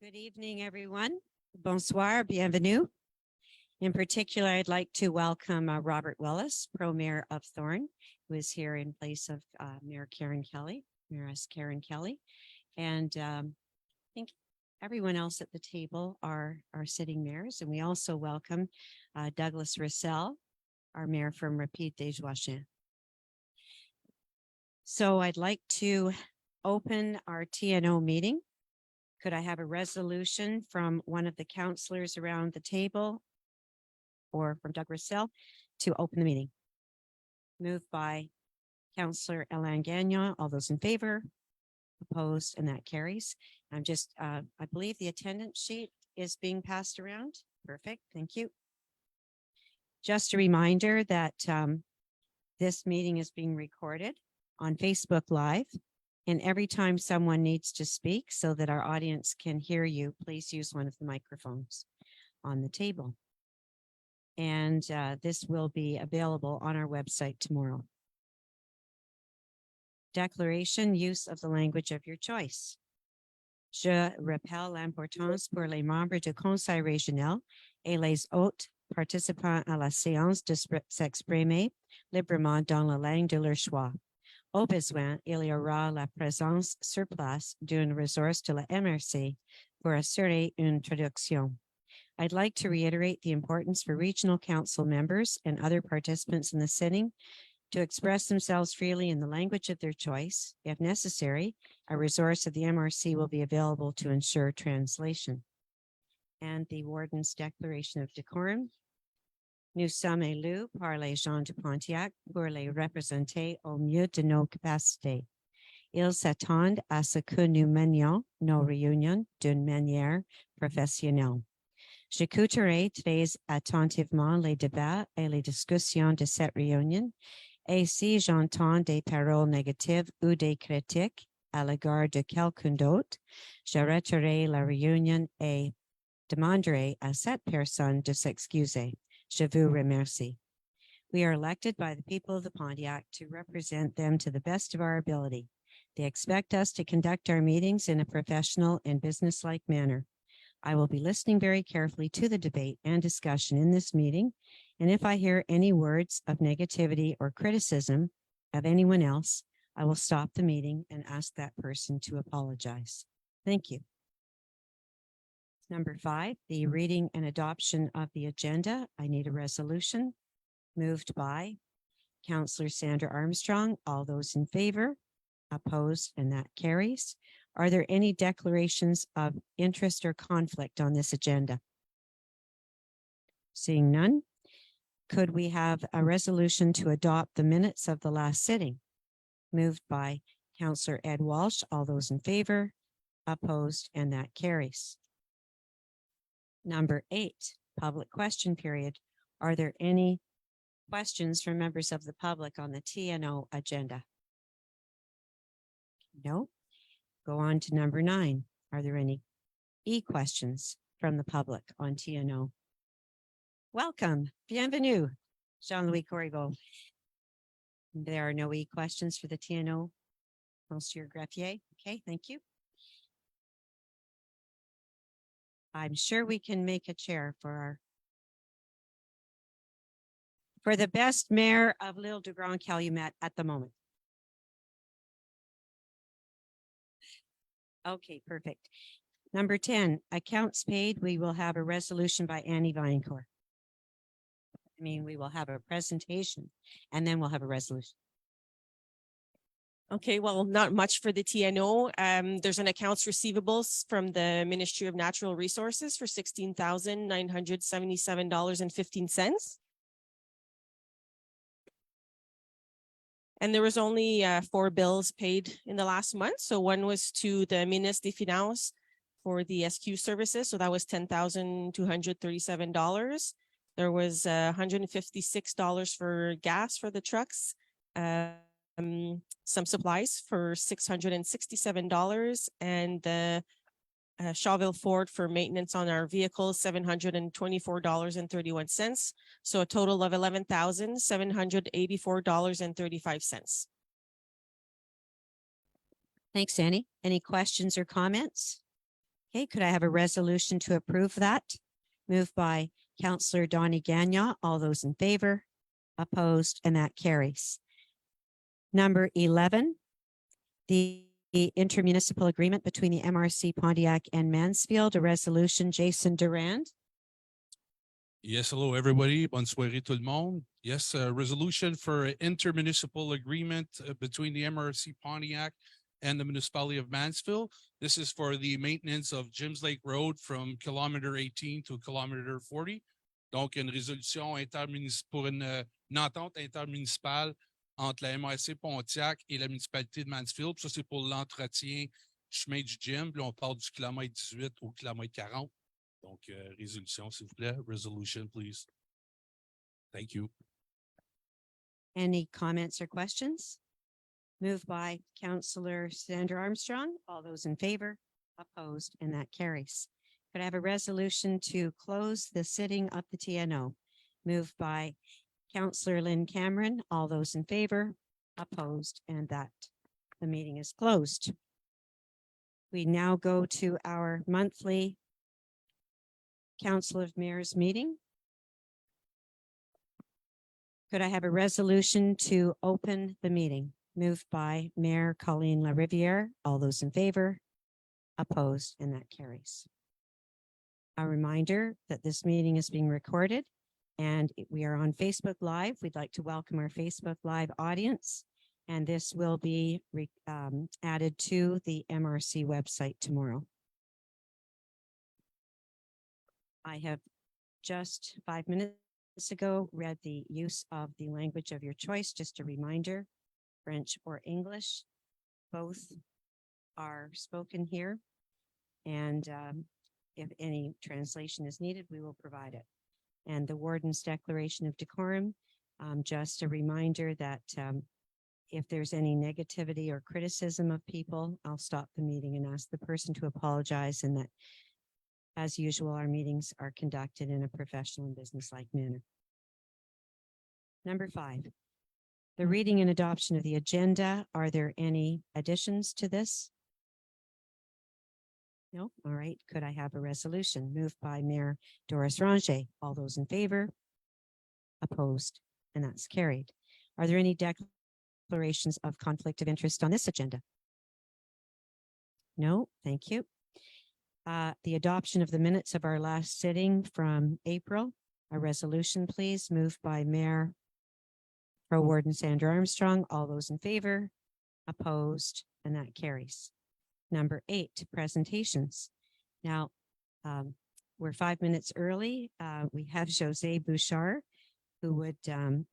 Good evening, everyone. Bonsoir, bienvenue. In particular, I'd like to welcome Robert Willis, Pro-Mayor of Thorn, who is here in place of Mayoress Karen Kelly. And I think everyone else at the table are sitting mayors. And we also welcome Douglas Russell, our mayor from Rapide des Joachim. So I'd like to open our TNO meeting. Could I have a resolution from one of the councillors around the table or from Doug Russell to open the meeting? Moved by Councillor Alain Gagnon. All those in favor? Opposed? And that carries. I'm just, I believe the attendance sheet is being passed around. Perfect. Thank you. Just a reminder that this meeting is being recorded on Facebook Live. And every time someone needs to speak so that our audience can hear you, please use one of the microphones on the table. And this will be available on our website tomorrow. Declaration, use of the language of your choice. Je rappelle l'importance pour les membres du conseil régional et les autres participants à la séance de s'exprimer librement dans la langue de leur choix. Au besoin, il y aura la présence sur place d'une ressource de la MRC pour assurer une traduction. I'd like to reiterate the importance for regional council members and other participants in the sitting to express themselves freely in the language of their choice. If necessary, a resource of the MRC will be available to ensure translation. And the Warden's Declaration of Decorum. Nous sommes élus par les gens de Pontiac pour les représenter au mieux de nos capacités. Ils s'attendent à ce que nous menions nos réunions d'une manière professionnelle. J'écouterai très attentivement les débats et les discussions de cette réunion, et si j'entends des paroles négatives ou des critiques à l'égard de quelqu'un d'autre, j'arrêterai la réunion et demanderai à cette personne de s'excuser. Je vous remercie. We are elected by the people of the Pontiac to represent them to the best of our ability. They expect us to conduct our meetings in a professional and businesslike manner. I will be listening very carefully to the debate and discussion in this meeting, and if I hear any words of negativity or criticism of anyone else, I will stop the meeting and ask that person to apologize. Thank you. Number 5, the reading and adoption of the agenda. I need a resolution moved by Councillor Sandra Armstrong. All those in favor? Opposed? And that carries. Are there any declarations of interest or conflict on this agenda? Seeing none, could we have a resolution to adopt the minutes of the last sitting? Moved by Councillor Ed Walsh. All those in favor? Opposed? And that carries. Number 8, public question period. Are there any questions from members of the public on the TNO agenda? No. Go on to number 9. Are there any questions from the public on TNO? Welcome. Bienvenue, Jean-Louis Corrigo. There are no questions for the TNO. Monsieur Greffier. Okay, thank you. I'm sure we can make a chair for the best mayor of L'Île de Grand Calumet at the moment. Okay, perfect. Number 10, accounts paid. We will have a resolution by Annie Vinecourt. We will have a presentation and then we'll have a resolution. Okay, well, not much for the TNO. There's an accounts receivables from the Ministry of Natural Resources for $16,977.15. And there was only 4 bills paid in the last month. So one was to the Ministre des Finances for the SQ services. So that was $10,237. There was $156 for gas for the trucks. Some supplies for $667, and the Chauvel Ford for maintenance on our vehicles, $724.31. So a total of $11,784.35. Thanks, Annie. Any questions or comments? Okay, could I have a resolution to approve that? Moved by Councillor Donnie Gagnon. All those in favor? Opposed? And that carries. Number 11, the intermunicipal agreement between the MRC Pontiac and Mansfield, a resolution. Jason Durand. Yes, hello, everybody. Bonne soirée, tout le monde. Yes, a resolution for an intermunicipal agreement between the MRC Pontiac and the municipality of Mansfield. This is for the maintenance of Jims Lake Road from kilometer 18 to kilometer 40. Donc, une résolution pour une entente intermunicipale entre la MRC Pontiac et la municipalité de Mansfield. Ça, c'est pour l'entretien du chemin du Jim. Puis on part du kilomètre 18 au kilomètre 40. Donc, résolution, s'il vous plaît. Resolution, please. Thank you. Any comments or questions? Moved by Councillor Sandra Armstrong. All those in favor? Opposed? And that carries. Could I have a resolution to close the sitting of the TNO? Moved by Councillor Lynn Cameron. All those in favor? Opposed? And that the meeting is closed. We now go to our monthly Council of Mayors meeting. Could I have a resolution to open the meeting? Moved by Mayor Colleen LaRiviere. All those in favor? Opposed? And that carries. A reminder that this meeting is being recorded and we are on Facebook Live. We'd like to welcome our Facebook Live audience, and this will be added to the MRC website tomorrow. I have just 5 minutes ago read the use of the language of your choice. Just a reminder, French or English, both are spoken here. And if any translation is needed, we will provide it. And the warden's declaration of decorum, just a reminder that if there's any negativity or criticism of people, I'll stop the meeting and ask the person to apologize, and that as usual, our meetings are conducted in a professional and businesslike manner. Number 5, the reading and adoption of the agenda. Are there any additions to this? No? All right. Could I have a resolution? Moved by Mayor Doris Ranger. All those in favor? Opposed? And that's carried. Are there any declarations of conflict of interest on this agenda? No? Thank you. The adoption of the minutes of our last sitting from April. A resolution, please. Moved by Mayor Pro Warden Sandra Armstrong. All those in favor? Opposed? And that carries. Number 8, presentations. Now, we're 5 minutes early. We have Jose Bouchard, who would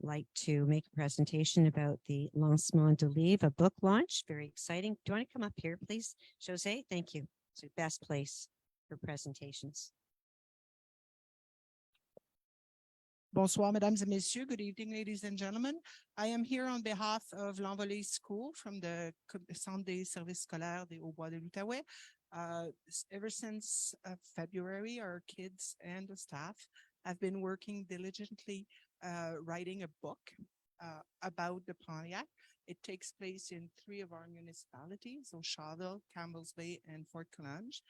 like to make a presentation about the Lancement de Livre, a book launch. Very exciting. Do you want to come up here, please? Jose, thank you. It's the best place for presentations. Bonsoir, mesdames et messieurs. Good evening, ladies and gentlemen. I am here on behalf of l'Envolée School from the Centre des Services Scolaires des Hauts-Bois de l'Outaouais. Ever since February, our kids and the staff have been working diligently writing a book about the Pontiac. It takes place in 3 of our municipalities, O'Shauville, Campbell's Bay, and Fort Calange.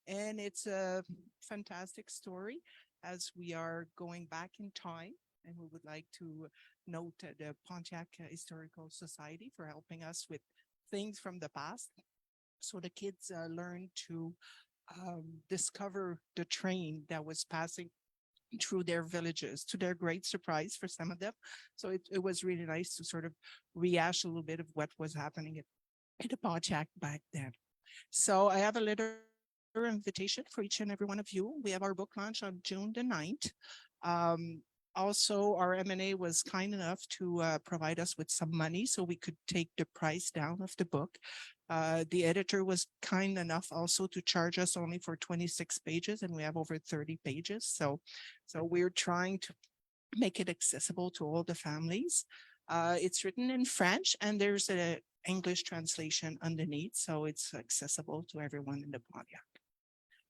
And it's a fantastic story as we are going back in time, and we would like to note the Pontiac Historical Society for helping us with things from the past. So the kids learn to discover the train that was passing through their villages, to their great surprise for some of them. So it was really nice to sort of rehash a little bit of what was happening in the Pontiac back then. So I have a letter invitation for each and every one of you. We have our book launch on June the 9th. Also, our M&A was kind enough to provide us with some money so we could take the price down of the book. The editor was kind enough also to charge us only for 26 pages, and we have over 30 pages. So we're trying to make it accessible to all the families. It's written in French, and there's an English translation underneath, so it's accessible to everyone in the Pontiac.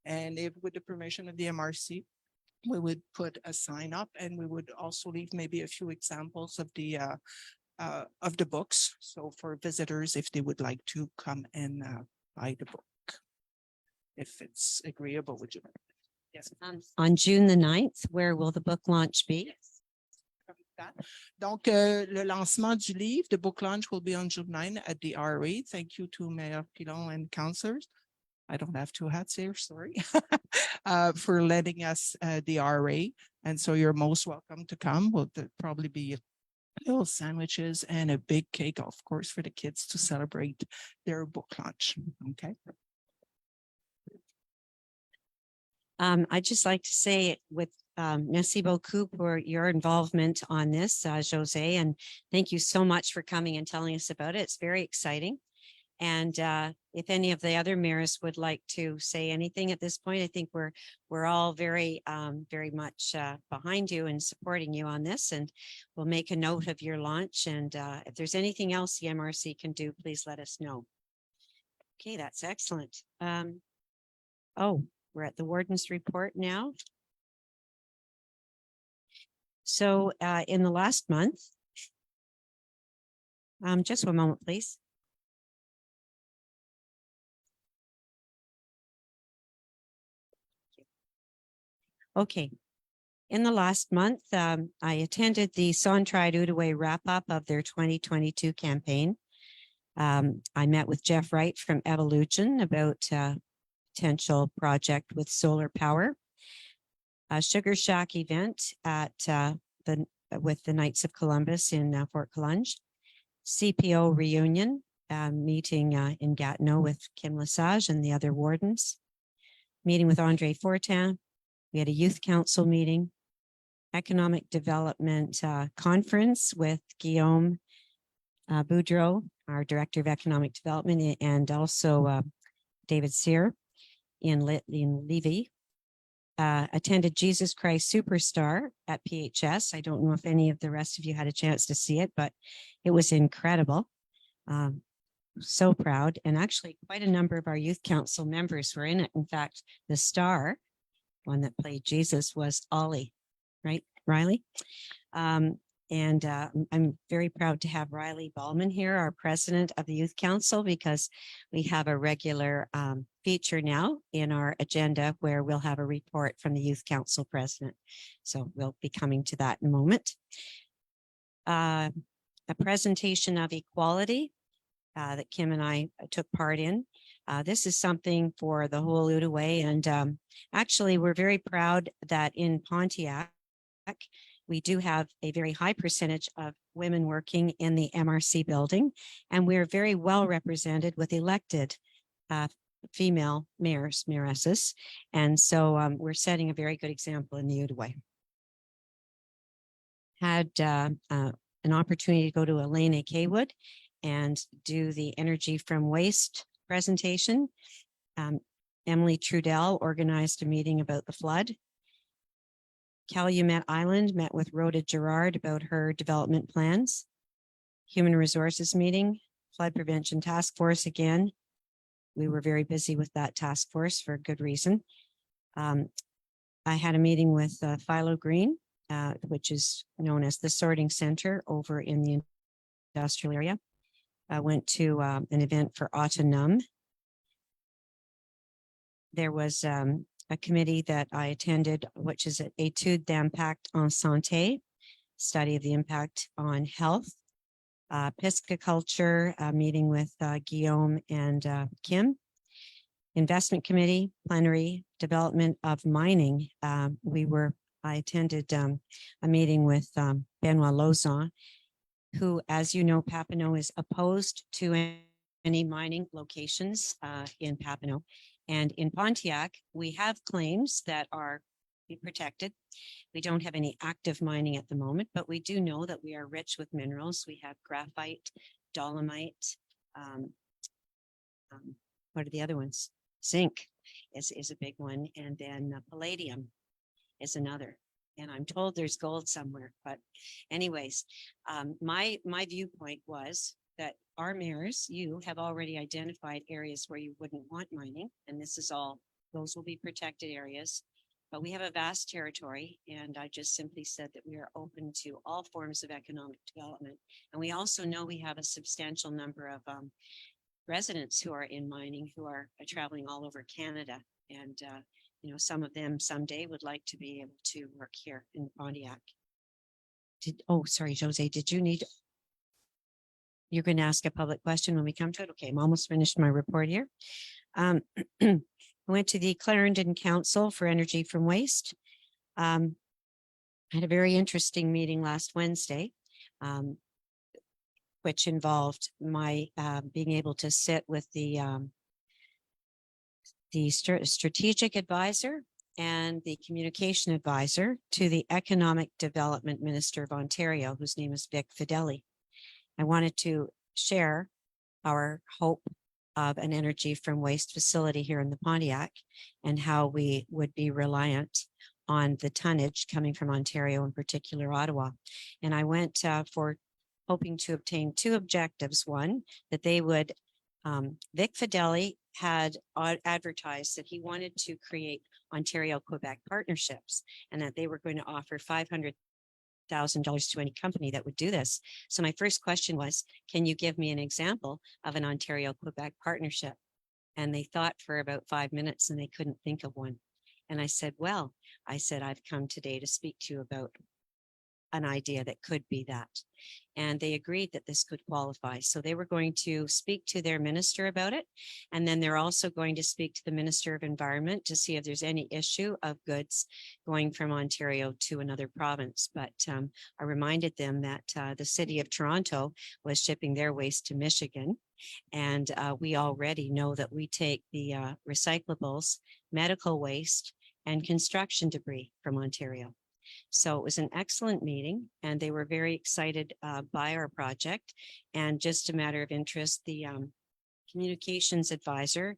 And if with the permission of the MRC, we would put a sign up, and we would also leave maybe a few examples of the books. So for visitors, if they would like to come and buy the book. if it's agreeable with you. Yes. On June the 9th, where will the book launch be? Donc, le lancement du livre, the book launch will be on June 9 at the RA. Thank you to Mayor Pilon and councillors. I don't have two hats here, sorry, for letting us the RA. And so you're most welcome to come. Will probably be little sandwiches and a big cake, of course, for the kids to celebrate their book launch. Okay. I'd just like to say with merci beaucoup for your involvement on this, Jose, and thank you so much for coming and telling us about it. It's very exciting. And if any of the other mayors would like to say anything at this point, I think we're all very much behind you and supporting you on this, and we'll make a note of your launch. And if there's anything else the MRC can do, please let us know. Okay, that's excellent. Oh, we're at the warden's report now. So in the last month, just one moment, please. Okay. In the last month, I attended the Centraide Outaouais wrap-up of their 2022 campaign. I met with Jeff Wright from Evolution about potential project with solar power. A Sugar Shack event at with the Knights of Columbus in Fort Collonges. CPO reunion meeting in Gatineau with Kim Lesage and the other wardens. Meeting with Andre Fortin. We had a youth council meeting, economic development conference with Guillaume Boudreau, our director of economic development, and also David Sear in Levy. Attended Jesus Christ Superstar at PHS. I don't know if any of the rest of you had a chance to see it, but it was incredible. So proud. And actually quite a number of our youth council members were in it. In fact, the star, one that played Jesus, was Ollie, right, Riley? I'm very proud to have Riley Ballman here, our president of the Youth Council, because we have a regular feature now in our agenda where we'll have a report from the Youth Council president. So we'll be coming to that in a moment. A presentation of equality that Kim and I took part in. This is something for the whole Outaouais, and actually we're very proud that in Pontiac, we do have a very high percentage of women working in the MRC building, and we're very well represented with elected female mayors, mayoresses. And so we're setting a very good example in the Outaouais. Had an opportunity to go to Elaine A. Kaywood and do the energy from waste presentation. Emily Trudell organized a meeting about the flood. Calumet Island met with Rhoda Gerard about her development plans. Human Resources meeting, Flood Prevention Task Force again. We were very busy with that task force for a good reason. I had a meeting with Philo Green, which is known as the Sorting Center over in the industrial area. I went to an event for Autonome. There was a committee that I attended, which is an Étude d'impact en santé, study of the impact on health. Pisciculture, meeting with Guillaume and Kim. Investment committee, plenary, development of mining. I attended a meeting with Benoit Lauzon, who, as you know, Papineau is opposed to any mining locations in Papineau. And in Pontiac, we have claims that are protected. We don't have any active mining at the moment, but we do know that we are rich with minerals. We have graphite, dolomite. What are the other ones? Zinc is a big one. And then palladium is another. And I'm told there's gold somewhere, but anyways, my viewpoint was that our mayors, you have already identified areas where you wouldn't want mining. And this is all, those will be protected areas, but we have a vast territory. And I just simply said that we are open to all forms of economic development. And we also know we have a substantial number of residents who are in mining who are traveling all over Canada. And, some of them someday would like to be able to work here in Pontiac. Sorry, Jose, did you need? You're going to ask a public question when we come to it? Okay, I'm almost finished my report here. I went to the Clarendon Council for Energy from Waste. Had a very interesting meeting last Wednesday, which involved my being able to sit with the strategic advisor and the communication advisor to the Economic Development Minister of Ontario, whose name is Vic Fideli. I wanted to share our hope of an energy from waste facility here in the Pontiac and how we would be reliant on the tonnage coming from Ontario, in particular Ottawa. And I went for hoping to obtain two objectives. One, that they would, Vic Fideli had advertised that he wanted to create Ontario-Quebec partnerships and that they were going to offer $500,000 to any company that would do this. So my first question was, can you give me an example of an Ontario-Quebec partnership? And they thought for about 5 minutes and they couldn't think of one. And I said, I've come today to speak to you about an idea that could be that. And they agreed that this could qualify. So they were going to speak to their minister about it. And then they're also going to speak to the Minister of Environment to see if there's any issue of goods going from Ontario to another province. But I reminded them that the city of Toronto was shipping their waste to Michigan. And we already know that we take the recyclables, medical waste, and construction debris from Ontario. So it was an excellent meeting and they were very excited by our project. And just a matter of interest, the communications advisor,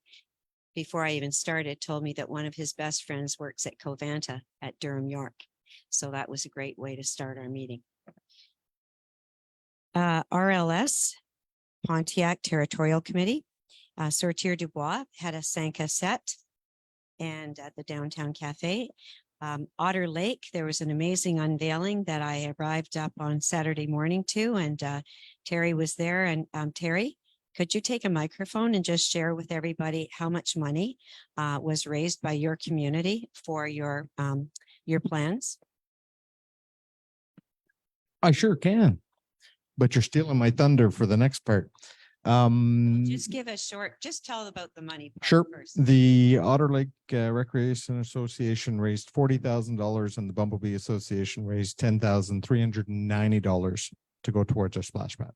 before I even started, told me that one of his best friends works at Covanta at Durham, York. So that was a great way to start our meeting. RLS, Pontiac Territorial Committee, Sortir Dubois had a Sanka set and at the Downtown Cafe. Otter Lake, there was an amazing unveiling that I arrived up on Saturday morning to, and Terry was there. And Terry, could you take a microphone and just share with everybody how much money was raised by your community for your plans? I sure can, but you're stealing my thunder for the next part. Just give a short, just tell about the money part Sure. first. The Otter Lake Recreation Association raised $40,000 and the Bumblebee Association raised $10,390 to go towards our splash pad.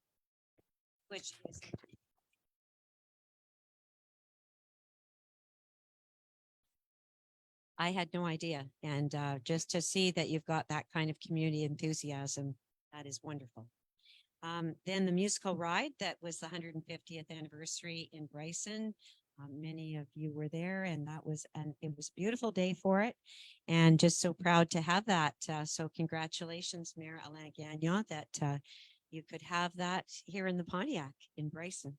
Which is I had no idea. And just to see that you've got that kind of community enthusiasm, that is wonderful. Then the musical ride, that was the 150th anniversary in Bryson. Many of you were there and it was a beautiful day for it. And just so proud to have that. So congratulations, Mayor Alain Gagnon, that you could have that here in the Pontiac in Bryson.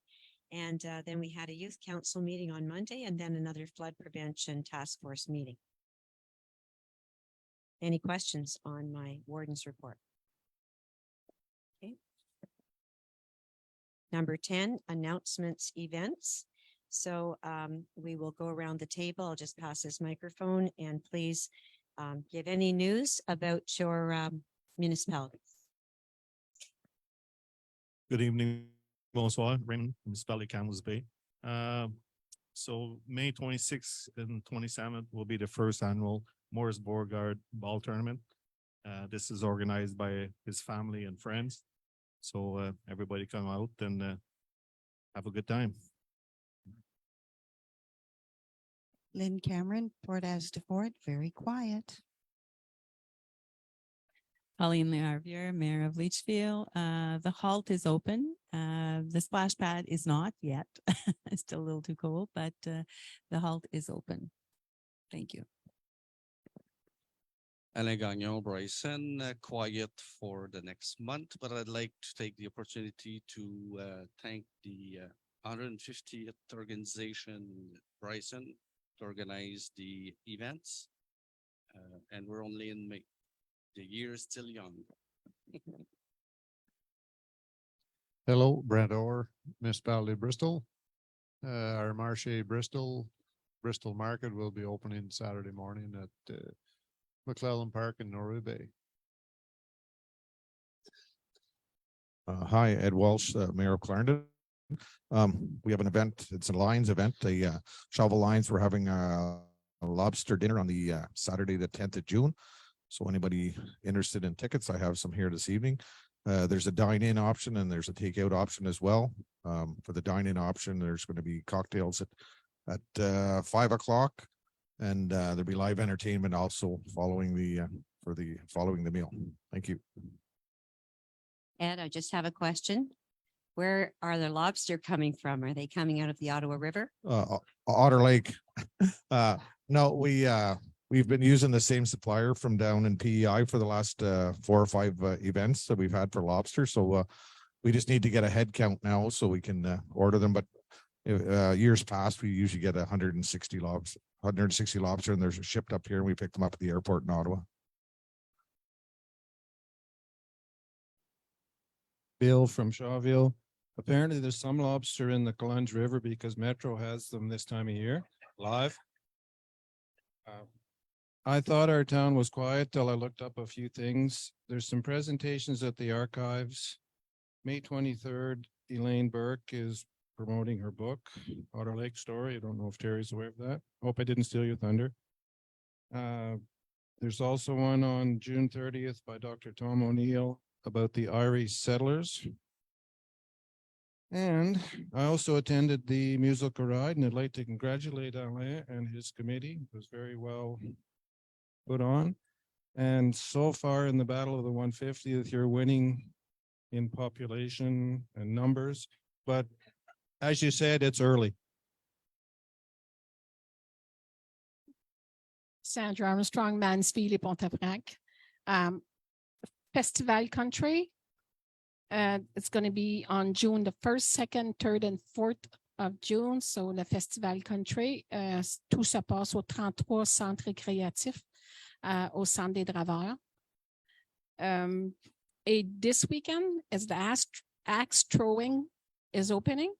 And then we had a youth council meeting on Monday and then another flood prevention task force meeting. Any questions on my warden's report? Okay. Number 10, announcements, events. So we will go around the table. I'll just pass this microphone and please give any news about your municipality. Good evening, bonsoir, Raymond, Municipality Kamloops Bay. So May 26th and 27th will be the first annual Morris Beauregard Ball Tournament. This is organized by his family and friends. So everybody come out and have a good time. Lynn Cameron, Port as to Fort, very quiet. Pauline Learvier, Mayor of Leachfield. The halt is open. The splash pad is not yet. It's still a little too cold, but the halt is open. Thank you. Alain Gagnon, Bryson, quiet for the next month, but I'd like to take the opportunity to thank the 150th organization, Bryson, to organize the events. And we're only in May. The year is still young. Hello, Brent Orr, Municipality of Bristol. Our Marché Bristol Market will be opening Saturday morning at McClellan Park in Norway Bay. Hi, Ed Walsh, Mayor of Clarendon. We have an event. It's a Lions event, a Shovel Lions. We're having a lobster dinner on the Saturday, the 10th of June. So anybody interested in tickets, I have some here this evening. There's a dine-in option and there's a takeout option as well. For the dine-in option, there's going to be cocktails at 5 o'clock, and there'll be live entertainment also following the meal. Thank you. Ed, I just have a question. Where are the lobster coming from? Are they coming out of the Ottawa River? Otter Lake. No, we've been using the same supplier from down in PEI for the last 4 or 5 events that we've had for lobster. So we just need to get a head count now so we can order them. But years past, we usually get 160 lobster, and they're shipped up here, and we pick them up at the airport in Ottawa. Bill from Shawville. Apparently there's some lobster in the Columbia River because Metro has them this time of year live. I thought our town was quiet till I looked up a few things. There's some presentations at the archives. May 23rd, Elaine Burke is promoting her book, Otter Lake Story. I don't know if Terry's aware of that. Hope I didn't steal your thunder. There's also one on June 30th by Dr. Tom O'Neill about the Irish settlers. And I also attended the musical ride, and I'd like to congratulate Alain and his committee. It was very well put on. And so far in the Battle of the 150th, you're winning in population and numbers. But as you said, it's early. Sandra Armstrong, Mansfield et Pontefract. Festival Country. It's going to be on June the 1st, 2nd, 3rd, and 4th of June. So le Festival Country, tout se passe au 33 centres récréatifs au Centre des Draveurs. And this weekend is the axe throwing is opening.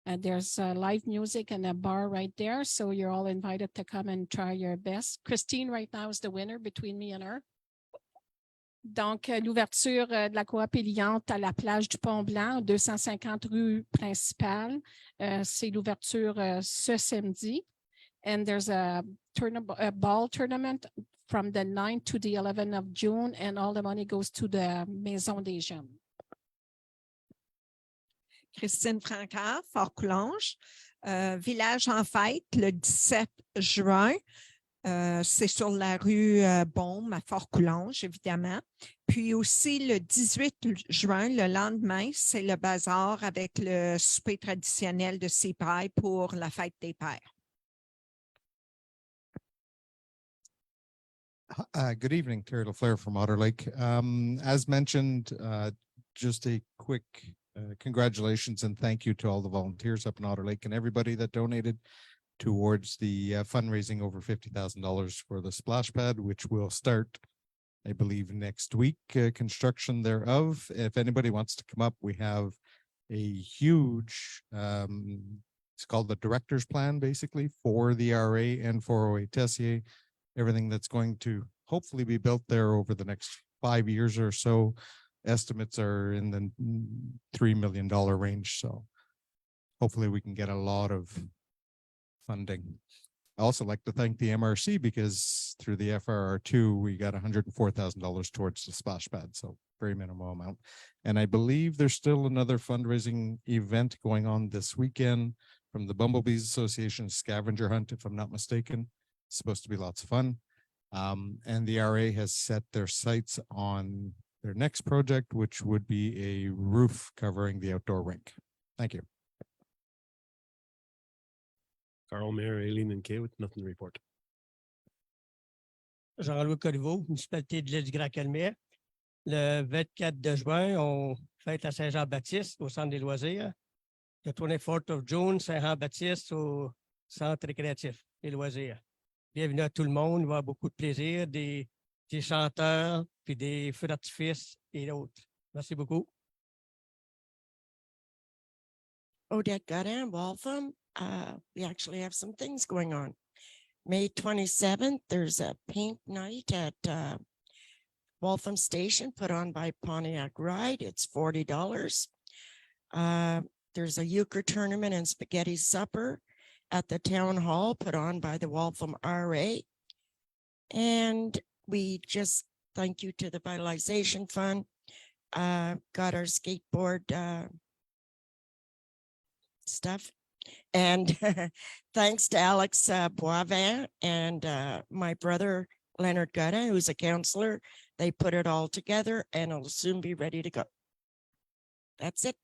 There's live music and a bar right there. So you're all invited to come and try your best. Christine right now is the winner between me and her. Donc, l'ouverture de la coop Éliante à la plage du Pont-Blanc, 250 rue principale. C'est l'ouverture ce samedi. And there's a ball tournament from the 9th to the 11th of June, and all the money goes to the Maison des Jeunes. Christine Francard, Fort-Coulonge. Village en fête le 17 juin. C'est sur la rue Beaume à Fort-Coulonge, évidemment. Puis aussi le 18 juin, le lendemain, c'est le bazar avec le souper traditionnel de Cipaille pour la fête des pères. Good evening, Terry LaFleur from Otter Lake. As mentioned, just a quick congratulations and thank you to all the volunteers up in Otter Lake and everybody that donated towards the fundraising over $50,000 for the splash pad, which will start, I believe, next week, construction thereof. If anybody wants to come up, we have a huge, it's called the director's plan, basically, for the RA and for OA Tessier, everything that's going to hopefully be built there over the next 5 years or so. Estimates are in the $3 million range. So hopefully we can get a lot of funding. I also like to thank the MRC because through the FRR2, we got $104,000 towards the splash pad. So very minimal amount. And I believe there's still another fundraising event going on this weekend from the Bumblebees Association scavenger hunt, if I'm not mistaken. It's supposed to be lots of fun. And the RA has set their sights on their next project, which would be a roof covering the outdoor rink. Thank you. Carl, Mayor, Aileen, and Kay with nothing to report. Jean-Louis Corriveau, municipalité de l'île du Grand-Calmais. Le 24 de juin, on fête à Saint-Jean-Baptiste au centre des loisirs. Le 24th of June, Saint-Jean-Baptiste au centre récréatif des loisirs. Bienvenue à tout le monde, il va y avoir beaucoup de plaisir, des chanteurs, puis des feux d'artifice et d'autres. Merci beaucoup. Odette Gutta in Waltham. We actually have some things going on. May 27th, there's a paint night at Waltham Station put on by Pontiac Ride. It's $40. There's a euchre tournament and spaghetti supper at the town hall put on by the Waltham RA. And we just thank you to the Vitalization Fund. Got our skateboard stuff. And thanks to Alex Boivin and my brother Leonard Gutta, who's a counselor. They put it all together and it'll soon be ready to go. That's it.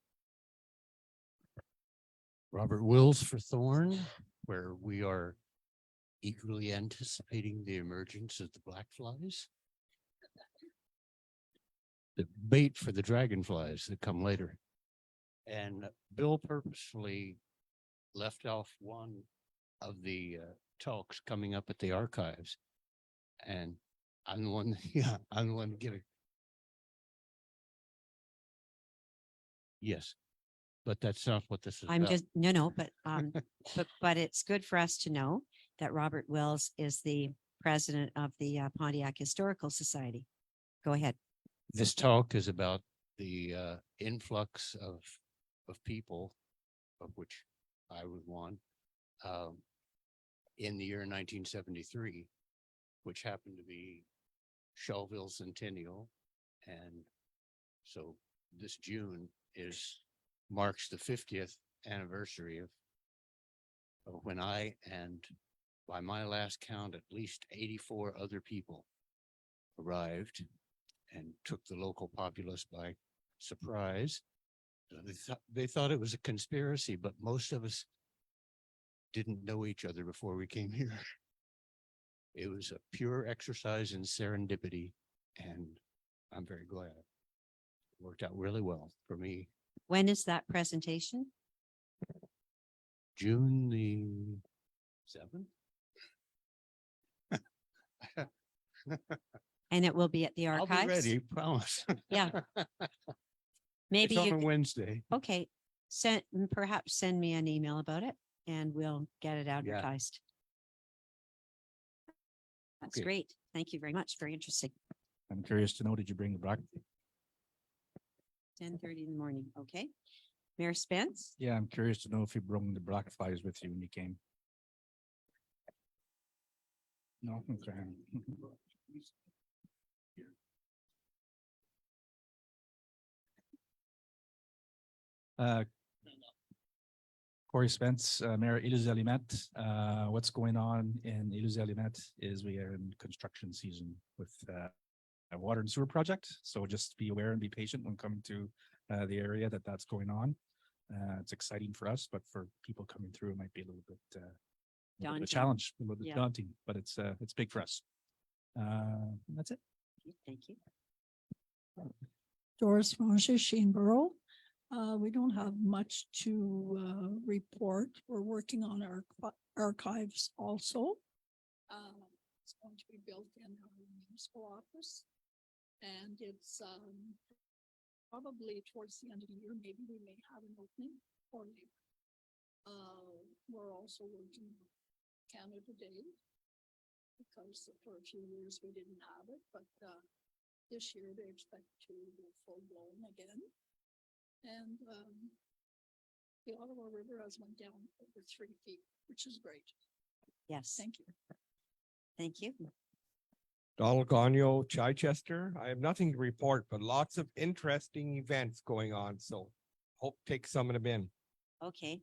Robert Wills for Thorn, where we are eagerly anticipating the emergence of the black flies. The bait for the dragonflies that come later. And Bill purposefully left off one of the talks coming up at the archives. And I'm the one, I'm the one giving. Yes, but that's not what this is I'm about. just, no, but it's good for us to know that Robert Wills is the president of the Pontiac Historical Society. Go ahead. This talk is about the influx of people, of which I was one, in the year 1973, which happened to be Shelville's centennial. And so this June marks the 50th anniversary of when I, and by my last count, at least 84 other people arrived and took the local populace by surprise. They thought it was a conspiracy, but most of us didn't know each other before we came here. It was a pure exercise in serendipity, and I'm very glad. It worked out really well for me. When is that presentation? June the 7th. And it will be at the archives? I'll be ready, promise. Yeah. Maybe It's you on Wednesday. Okay, perhaps send me an email about it and we'll get it advertised. That's Okay. great. Thank you very much. Very interesting. I'm curious to know, did you bring the black? 10:30 in the morning. Okay. Mayor Spence? Yeah, I'm curious to know if you brought the black flies with you when you came. No, okay. Corey Spence, Mayor Illes-Alimet. What's going on in Illes-Alimet is we are in construction season with a water and sewer project. So just be aware and be patient when coming to the area that's going on. It's exciting for us, but for people coming through, it might be a little bit of a challenge, a little bit daunting, but it's big for us. That's it. Thank you. Doris Ranger, Sheenborough. We don't have much to report. We're working on our archives also. It's going to be built in our municipal office. And it's probably towards the end of the year, maybe we may have an opening for labor. We're also working on Canada Day because for a few years we didn't have it, but this year they expect to go full blown again. And the Ottawa River has went down over 3 feet, which is great. Yes. Thank you. Thank you. Donald Gagnon, Chichester. I have nothing to report, but lots of interesting events going on. So hope to take some of them in. Okay.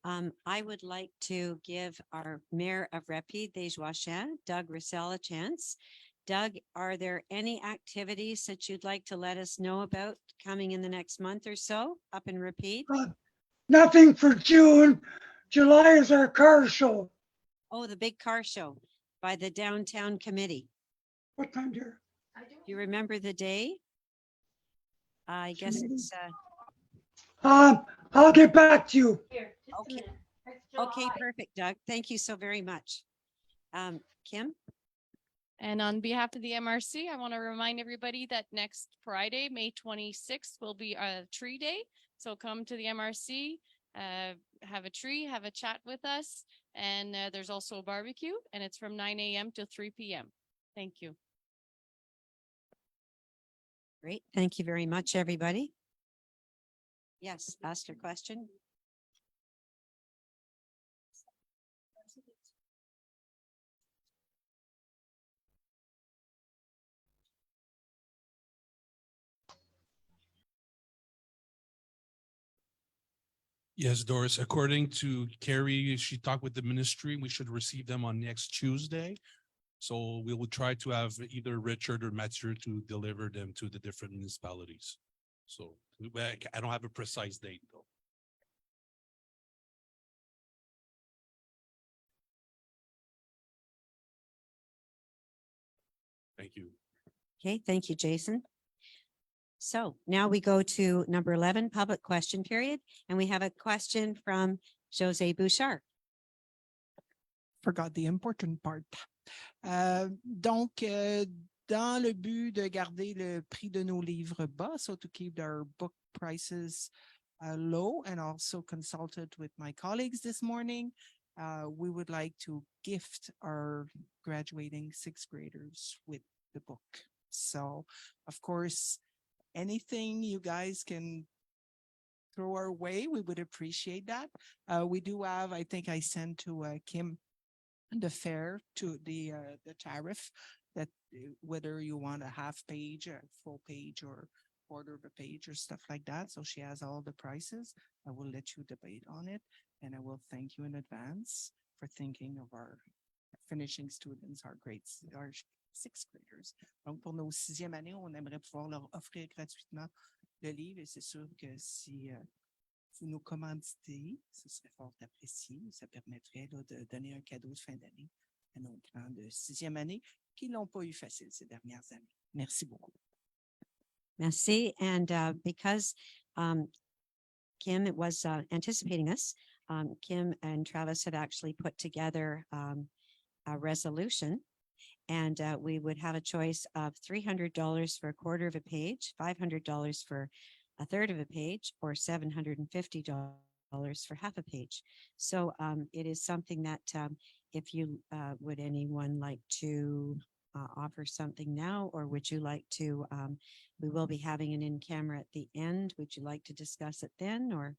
I would like to give our Mayor of Rapide des Joachim, Doug Russell, a chance. Doug, are there any activities that you'd like to let us know about coming in the next month or so up in Rapide? Nothing for June. July is our car show. Oh, the big car show by the downtown committee. What time, dear? Do you remember the day? I guess it's I'll get back to you. okay. Okay, perfect, Doug. Thank you so very much. Kim? And on behalf of the MRC, I want to remind everybody that next Friday, May 26th, will be a tree day. So come to the MRC have a tree, have a chat with us. And there's also a barbecue, and it's from 9 a.m. till 3 p.m. Thank you. Great. Thank you very much, everybody. Yes, ask your question. Yes, Doris, according to Carrie, she talked with the ministry. We should receive them on next Tuesday. So we will try to have either Richard or Mathieu to deliver them to the different municipalities. So I don't have a precise date though. Thank you. Okay, thank you, Jason. So now we go to number 11, public question period, and we have a question from Jose Bouchard. Forgot the important part. Donc, dans le but de garder le prix de nos livres bas, so to keep our book prices low, and also consulted with my colleagues this morning, we would like to gift our graduating sixth graders with the book. So, of course, anything you guys can throw our way, we would appreciate that. We do have, I think I sent to Kim the fare to the tariff that whether you want a half page, a full page, or quarter of a page or stuff like that. So she has all the prices. I will let you debate on it, and I will thank you in advance for thinking of our finishing students, our grades, our sixth graders. Donc, pour nos sixième année, on aimerait pouvoir leur offrir gratuitement le livre, et c'est sûr que si vous nous commanditez, ce serait fort apprécié. Ça permettrait là, de donner un cadeau de fin d'année à nos plans de sixième année qui l'ont pas eu facile ces dernières années. Merci beaucoup. Merci. And because Kim was anticipating us, Kim and Travis had actually put together a resolution, and we would have a choice of $300 for a quarter of a page, $500 for a third of a page, or $750 for half a page. So it is something that if you would anyone like to offer something now, or would you like to, we will be having an in-camera at the end. Would you like to discuss it then, or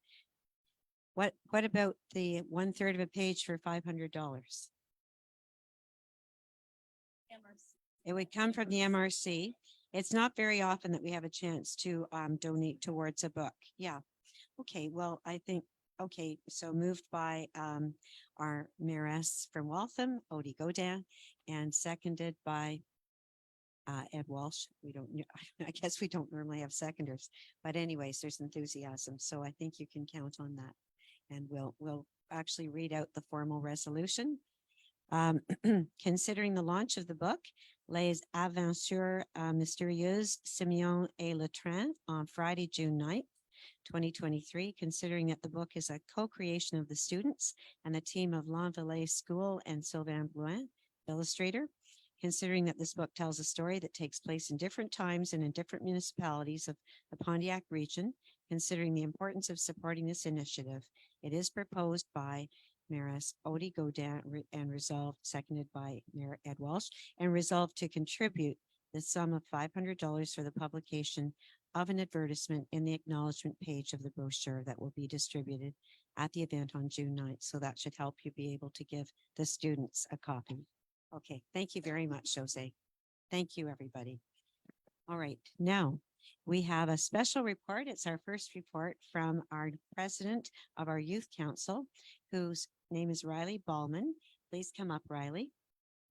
what about the 1/3 of a page for $500? It would come from the MRC. It's not very often that we have a chance to donate towards a book. Yeah. Okay. Well, I think, okay. So moved by our mayoress from Waltham, Odie Godin, and seconded by Ed Walsh. We don't, I guess we don't normally have seconders, but anyways, there's enthusiasm. So I think you can count on that. And we'll actually read out the formal resolution. Considering the launch of the book, Les Aventures Mystérieuses Simeon et Le Train on Friday, June 9th, 2023, considering that the book is a co-creation of the students and the team of L'Envolée School and Sylvain Blouin, illustrator, considering that this book tells a story that takes place in different times and in different municipalities of the Pontiac region, considering the importance of supporting this initiative, it is proposed by Mayoress Odie Godin and resolved, seconded by Mayor Ed Walsh, and resolved to contribute the sum of $500 for the publication of an advertisement in the acknowledgement page of the brochure that will be distributed at the event on June 9th. So that should help you be able to give the students a copy. Okay, thank you very much, Jose. Thank you, everybody. All right, now we have a special report. It's our first report from our president of our youth council, whose name is Riley Ballman. Please come up, Riley.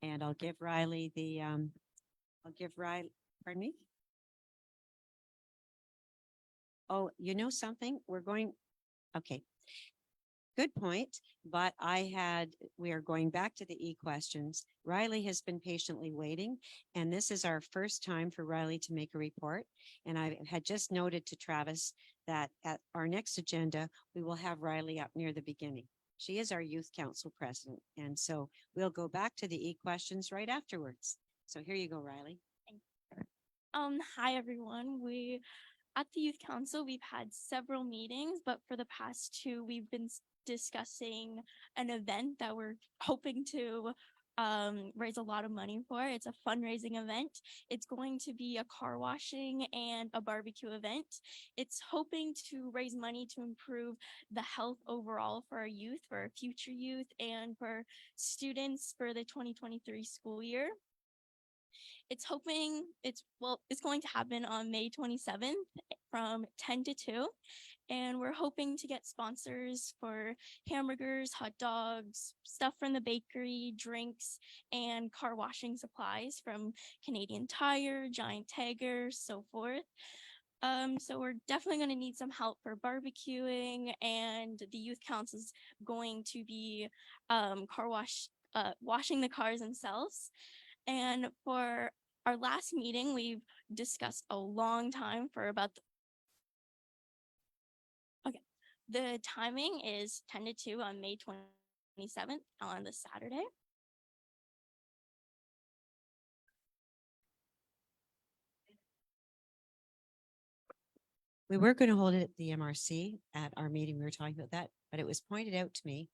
And I'll give Riley the, pardon me? Oh, you know something? We're going, okay. Good point, but we are going back to the e-questions. Riley has been patiently waiting, and this is our first time for Riley to make a report. And I had just noted to Travis that at our next agenda, we will have Riley up near the beginning. She is our youth council president, and so we'll go back to the e-questions right afterwards. So here you go, Riley. Hi everyone. We At the Youth Council, we've had several meetings, but for the past two, we've been discussing an event that we're hoping to raise a lot of money for. It's a fundraising event. It's going to be a car washing and a barbecue event. It's hoping to raise money to improve the health overall for our youth, for our future youth, and for students for the 2023 school year. It's going to happen on May 27th from 10 to 2. And we're hoping to get sponsors for hamburgers, hot dogs, stuff from the bakery, drinks, and car washing supplies from Canadian Tire, Giant Tiger, so forth. So we're definitely going to need some help for barbecuing, and the youth council is going to be washing the cars themselves. And for our last meeting, we've discussed a long time for about the timing is 10 to 2 on May 27th on the Saturday. We were going to hold it at the MRC at our meeting. We were talking about that, but it was pointed out to me,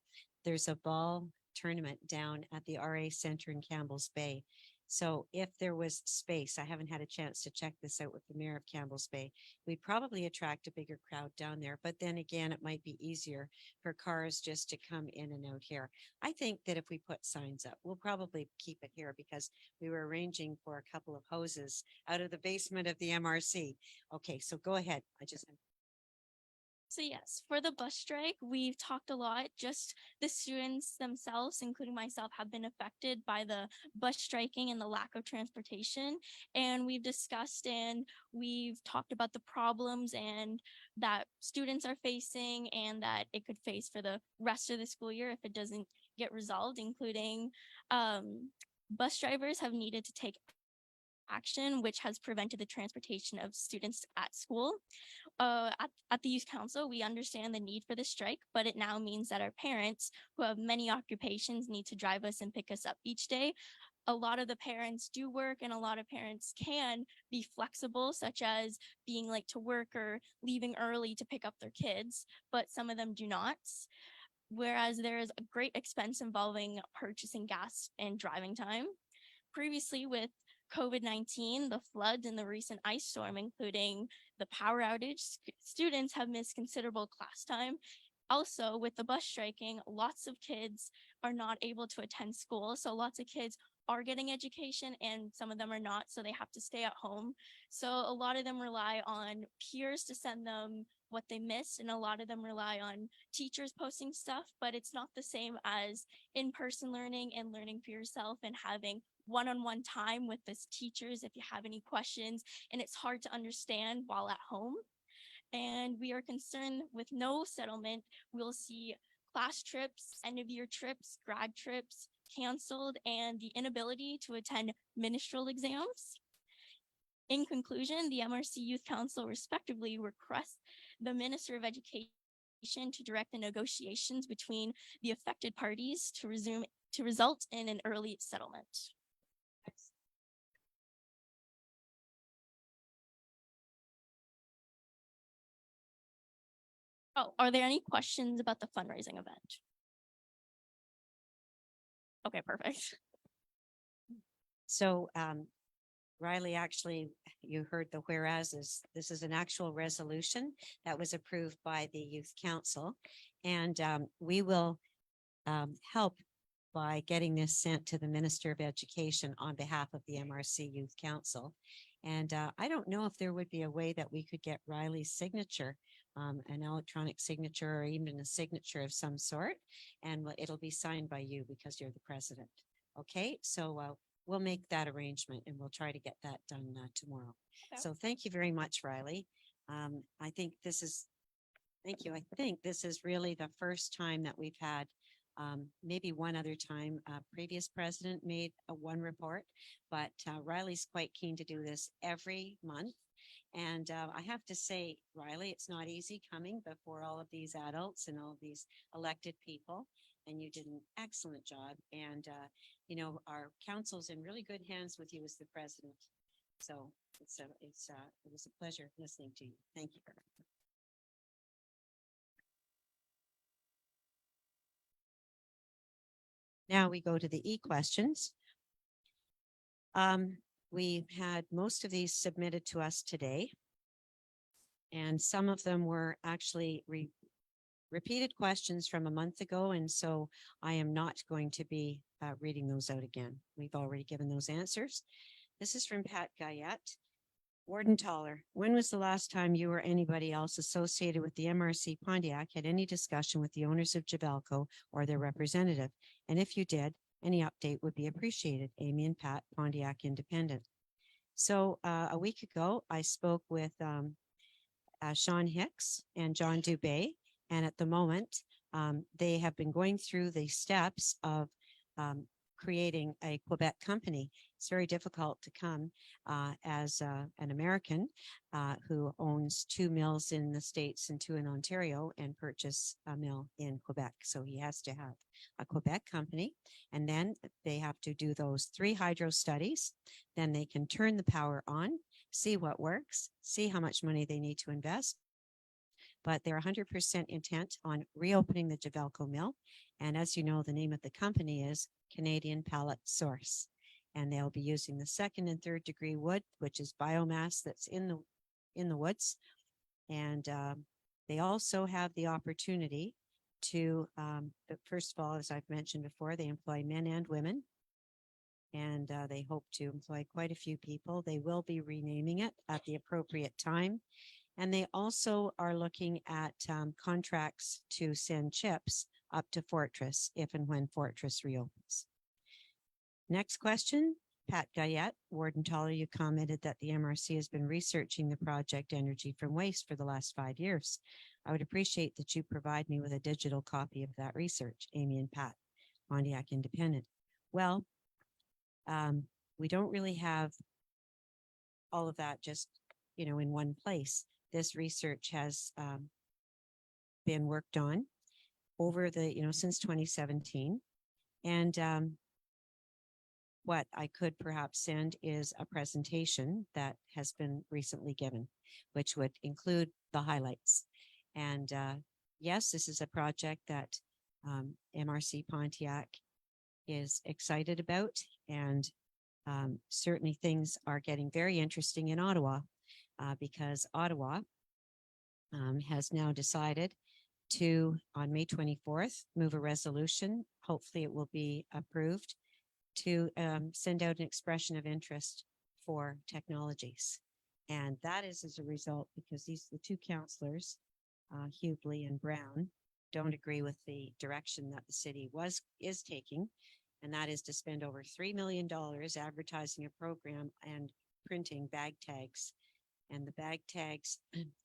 there's a ball tournament down at the RA Center in Campbell's Bay. So if there was space, I haven't had a chance to check this out with the mayor of Campbell's Bay, we'd probably attract a bigger crowd down there. But then again, it might be easier for cars just to come in and out here. I think that if we put signs up, we'll probably keep it here because we were arranging for a couple of hoses out of the basement of the MRC. Okay, so go ahead. So yes, for the bus strike, we've talked a lot. Just the students themselves, including myself, have been affected by the bus striking and the lack of transportation. And we've discussed and we've talked about the problems and that students are facing and that it could face for the rest of the school year if it doesn't get resolved, including bus drivers have needed to take action, which has prevented the transportation of students at school. At the Youth Council, we understand the need for the strike, but it now means that our parents, who have many occupations, need to drive us and pick us up each day. A lot of the parents do work and a lot of parents can be flexible, such as being late to work or leaving early to pick up their kids, but some of them do not. Whereas there is a great expense involving purchasing gas and driving time. Previously, with COVID-19, the floods, and the recent ice storm, including the power outage, students have missed considerable class time. Also, with the bus striking, lots of kids are not able to attend school. So lots of kids are getting education and some of them are not, so they have to stay at home. So a lot of them rely on peers to send them what they missed, and a lot of them rely on teachers posting stuff, but it's not the same as in-person learning and learning for yourself and having one-on-one time with the teachers if you have any questions and it's hard to understand while at home. And we are concerned with no settlement, we'll see class trips, end of year trips, grad trips canceled, and the inability to attend ministerial exams. In conclusion, the MRC Youth Council respectively requests the Minister of Education to direct the negotiations between the affected parties to result in an early settlement. Oh, are there any questions about the fundraising event? Okay, perfect. So Riley, actually, you heard the whereas this is an actual resolution that was approved by the Youth Council. And we will help by getting this sent to the Minister of Education on behalf of the MRC Youth Council. And I don't know if there would be a way that we could get Riley's signature, an electronic signature or even a signature of some sort. And it'll be signed by you because you're the president. Okay, so we'll make that arrangement and we'll try to get that done tomorrow. Okay. So thank you very much, Riley. I think this is, thank you. I think this is really the first time that we've had maybe one other time, previous president made one report, but Riley's quite keen to do this every month. And I have to say, Riley, it's not easy coming before all of these adults and all of these elected people. And you did an excellent job. And, you know, our council's in really good hands with you as the president. So it was a pleasure listening to you. Thank you. Now we go to the questions. We've had most of these submitted to us today. And some of them were actually repeated questions from a month ago. And so I am not going to be reading those out again. We've already given those answers. This is from Pat Guyette. Warden Toller, when was the last time you or anybody else associated with the MRC Pontiac had any discussion with the owners of Javelco or their representative? And if you did, any update would be appreciated. Amy and Pat, Pontiac Independent. So a week ago, I spoke with Sean Hicks and John Dubé, and at the moment, they have been going through the steps of creating a Quebec company. It's very difficult to come as an American who owns 2 mills in the States and 2 in Ontario and purchase a mill in Quebec. So he has to have a Quebec company, and then they have to do those 3 hydro studies. Then they can turn the power on, see what works, see how much money they need to invest. But they're 100% intent on reopening the Javelco mill. And as you know, the name of the company is Canadian Pallet Source. And they'll be using the 2nd and 3rd degree wood, which is biomass that's in the woods. And they also have the opportunity to, first of all, as I've mentioned before, they employ men and women. And they hope to employ quite a few people. They will be renaming it at the appropriate time. And they also are looking at contracts to send chips up to Fortress if and when Fortress reopens. Next question, Pat Guyette. Warden Toller, you commented that the MRC has been researching the project Energy from Waste for the last 5 years. I would appreciate that you provide me with a digital copy of that research. Amy and Pat, Pontiac Independent. Well, we don't really have all of that just, in one place. This research has been worked on over the, since 2017. And what I could perhaps send is a presentation that has been recently given, which would include the highlights. And yes, this is a project that MRC Pontiac is excited about. And certainly things are getting very interesting in Ottawa. Because Ottawa has now decided to, on May 24th, move a resolution. Hopefully it will be approved to send out an expression of interest for technologies. And that is as a result because the 2 councillors, Hughley and Brown, don't agree with the direction that the city is taking. And that is to spend over $3 million advertising a program and printing bag tags. And the bag tags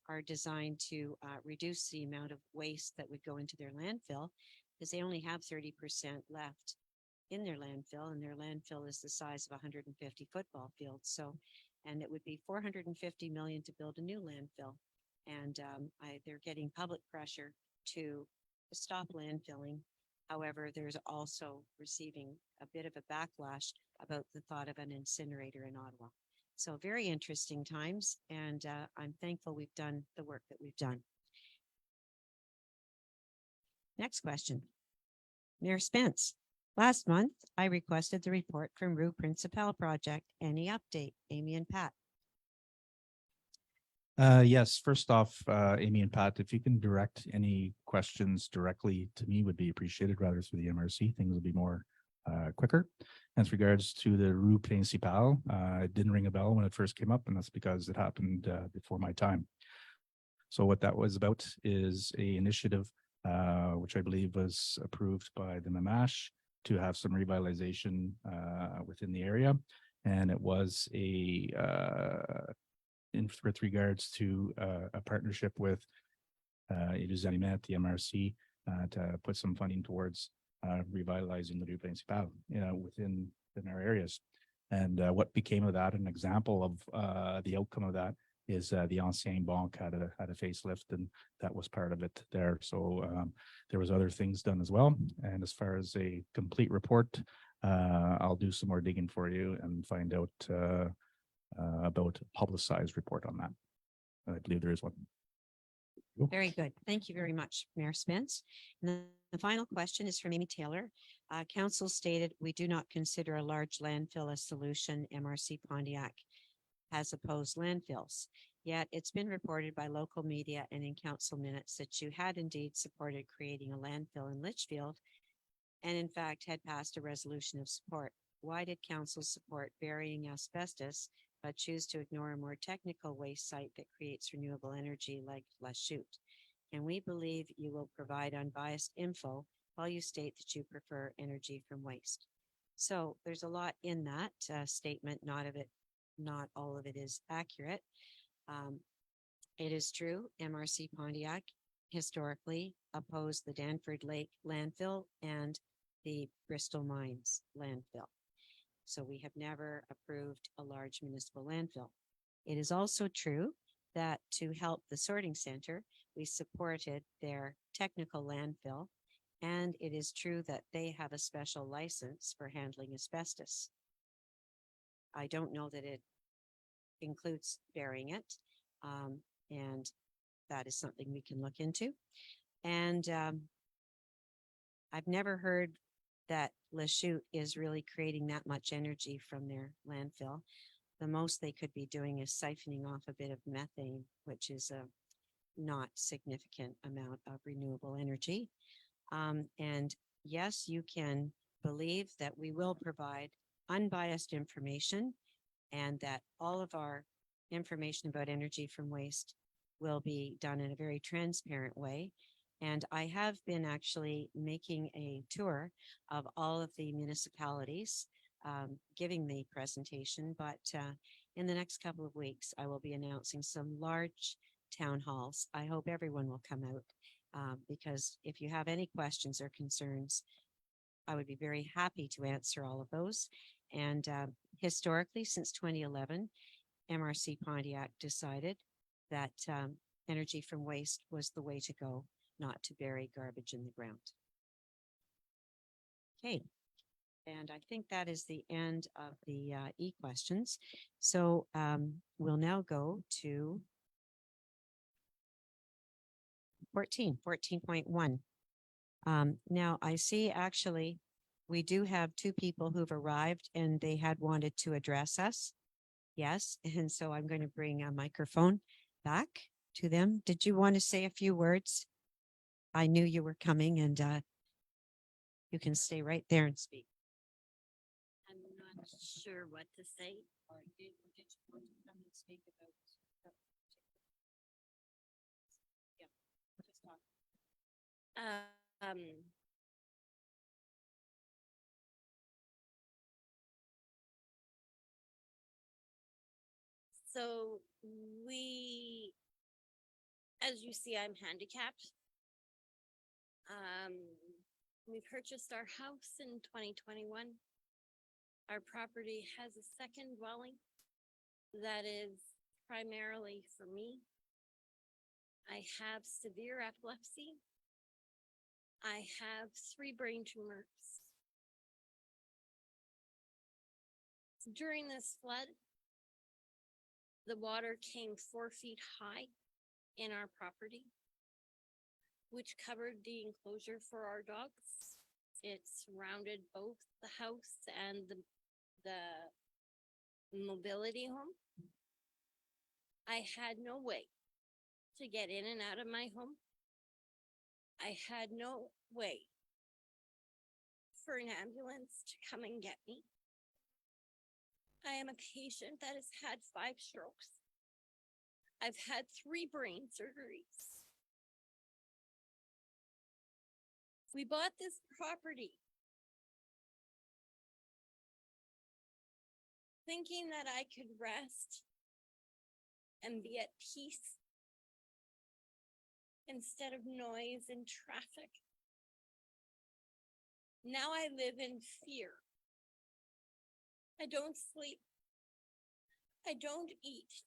are designed to reduce the amount of waste that would go into their landfill because they only have 30% left in their landfill, and their landfill is the size of 150 football fields. So, and it would be $450 million to build a new landfill. And they're getting public pressure to stop landfilling. However, there's also receiving a bit of a backlash about the thought of an incinerator in Ottawa. So very interesting times, and I'm thankful we've done the work that we've done. Next question. Mayor Spence, last month, I requested the report from Rue Principal project. Any update? Amy and Pat. Yes, first off, Amy and Pat, if you can direct any questions directly to me would be appreciated rather through the MRC. Things will be more quicker. As regards to the Rue Principal, it didn't ring a bell when it first came up, and that's because it happened before my time. So what that was about is a initiative which I believe was approved by the Mamash to have some revitalization within the area. And it was with regards to a partnership with Élus Alimet, the MRC, to put some funding towards revitalizing the Rue Principal within our areas. And what became of that, an example of the outcome of that is the Ancien Banque had a facelift, and that was part of it there. So there was other things done as well. And as far as a complete report, I'll do some more digging for you and find out about a publicized report on that. I believe there is one. Very good. Thank you very much, Mayor Spence. And then the final question is from Amy Taylor. Council stated we do not consider a large landfill a solution. MRC Pontiac has opposed landfills. Yet it's been reported by local media and in council minutes that you had indeed supported creating a landfill in Litchfield and in fact had passed a resolution of support. Why did council support burying asbestos but choose to ignore a more technical waste site that creates renewable energy like La Chute? And we believe you will provide unbiased info while you state that you prefer energy from waste. So there's a lot in that statement. Not all of it is accurate. It is true, MRC Pontiac historically opposed the Danford Lake landfill and the Bristol Mines landfill. So we have never approved a large municipal landfill. It is also true that to help the sorting center, we supported their technical landfill. And it is true that they have a special license for handling asbestos. I don't know that it includes burying it. And that is something we can look into. And I've never heard that La Chute is really creating that much energy from their landfill. The most they could be doing is siphoning off a bit of methane, which is a not significant amount of renewable energy. And yes, you can believe that we will provide unbiased information and that all of our information about energy from waste will be done in a very transparent way. And I have been actually making a tour of all of the municipalities, giving the presentation, but in the next couple of weeks, I will be announcing some large town halls. I hope everyone will come out because if you have any questions or concerns, I would be very happy to answer all of those. And historically, since 2011, MRC Pontiac decided that energy from waste was the way to go, not to bury garbage in the ground. Okay. And I think that is the end of the e-questions. So we'll now go to 14.1. Now I see actually we do have two people who've arrived and they had wanted to address us. Yes. And so I'm going to bring a microphone back to them. Did you want to say a few words? I knew you were coming and you can stay right there and speak. I'm not sure what to say. Or did you want to come and speak about? Yeah, just talk. So as you see, I'm handicapped. We purchased our house in 2021. Our property has a second dwelling that is primarily for me. I have severe epilepsy. I have 3 brain tumors. During this flood, the water came 4 feet high in our property, which covered the enclosure for our dogs. It surrounded both the house and the mobility home. I had no way to get in and out of my home. I had no way for an ambulance to come and get me. I am a patient that has had 5 strokes. I've had 3 brain surgeries. We bought this property thinking that I could rest and be at peace instead of noise and traffic. Now I live in fear. I don't sleep. I don't eat.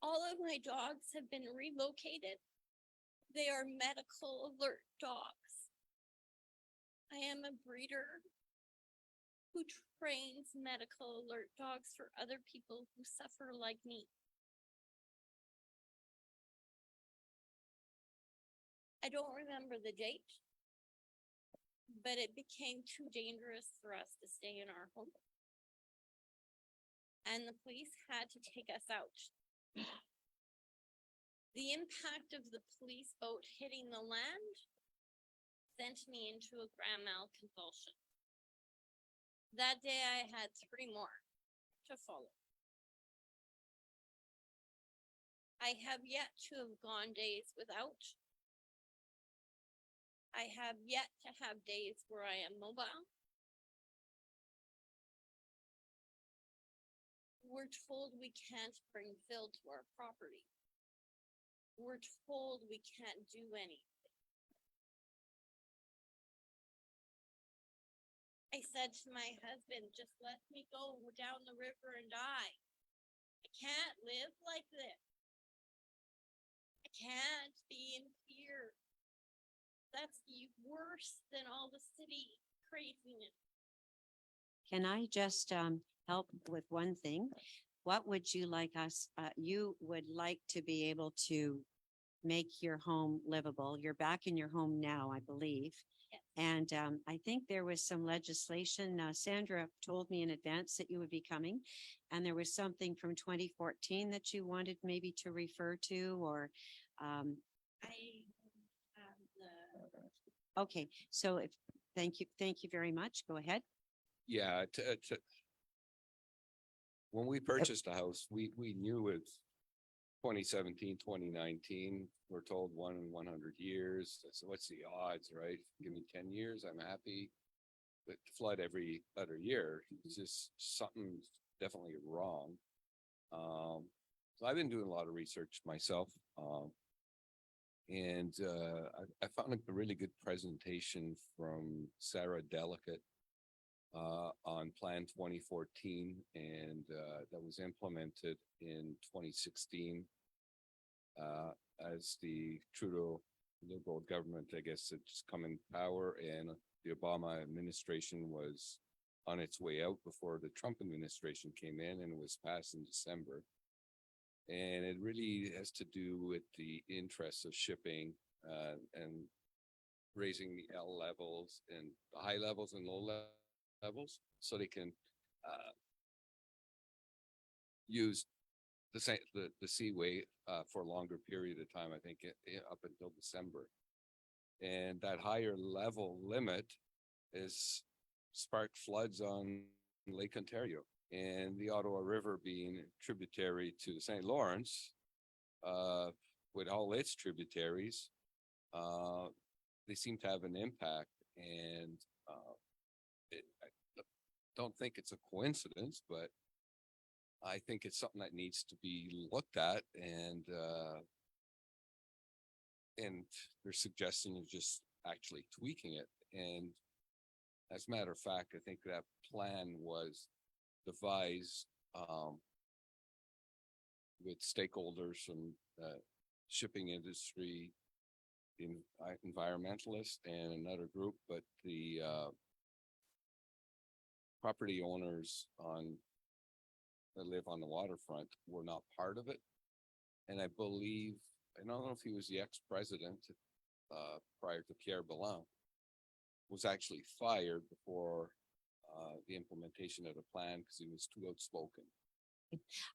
All of my dogs have been relocated. They are medical alert dogs. I am a breeder who trains medical alert dogs for other people who suffer like me. I don't remember the date, but it became too dangerous for us to stay in our home. And the police had to take us out. The impact of the police boat hitting the land sent me into a grand mal convulsion. That day I had 3 more to follow. I have yet to have gone days without. I have yet to have days where I am mobile. We're told we can't bring Phil to our property. We're told we can't do anything. I said to my husband, just let me go down the river and die. I can't live like this. I can't be in fear. That's worse than all the city craziness. Can I just help with one thing? What would you like us, you would like to be able to make your home livable? You're back in your home now, I believe. Yes. And I think there was some legislation, Sandra told me in advance that you would be coming. And there was something from 2014 that you wanted maybe to refer to, or I have the okay, so thank you very much. Go ahead. Yeah, when we purchased the house, we knew it's 2017, 2019. We're told 1 in 100 years. So what's the odds, right? Give me 10 years, I'm happy. But flood every other year, it's just something definitely wrong. So I've been doing a lot of research myself. And I found a really good presentation from Sarah Delicate on Plan 2014, and that was implemented in 2016 as the Trudeau Liberal government, I guess, had just come in power, and the Obama administration was on its way out before the Trump administration came in, and it was passed in December. And it really has to do with the interests of shipping and raising the L levels and the high levels and low levels, so they can use the seaway for a longer period of time, I think up until December. And that higher level limit is sparked floods on Lake Ontario, and the Ottawa River being tributary to the St. Lawrence, with all its tributaries, they seem to have an impact. And I don't think it's a coincidence, but I think it's something that needs to be looked at, and they're suggesting of just actually tweaking it. And as a matter of fact, I think that plan was devised with stakeholders from the shipping industry, the environmentalists, and another group, but the property owners that live on the waterfront were not part of it. And I believe, I don't know if he was the ex-president prior to Pierre Bellin, was actually fired before the implementation of the plan because he was too outspoken.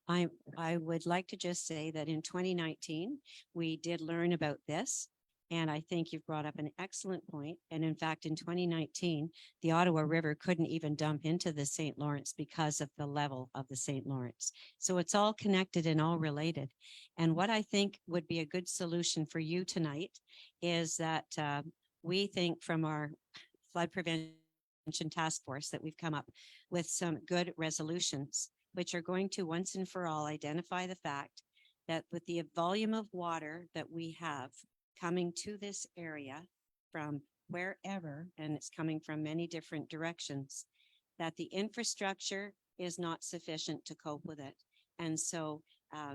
I would like to just say that in 2019, we did learn about this. And I think you've brought up an excellent point. And in fact, in 2019, the Ottawa River couldn't even dump into the St. Lawrence because of the level of the St. Lawrence. So it's all connected and all related. And what I think would be a good solution for you tonight is that we think from our flood prevention task force that we've come up with some good resolutions, which are going to once and for all identify the fact that with the volume of water that we have coming to this area from wherever, and it's coming from many different directions, that the infrastructure is not sufficient to cope with it. And so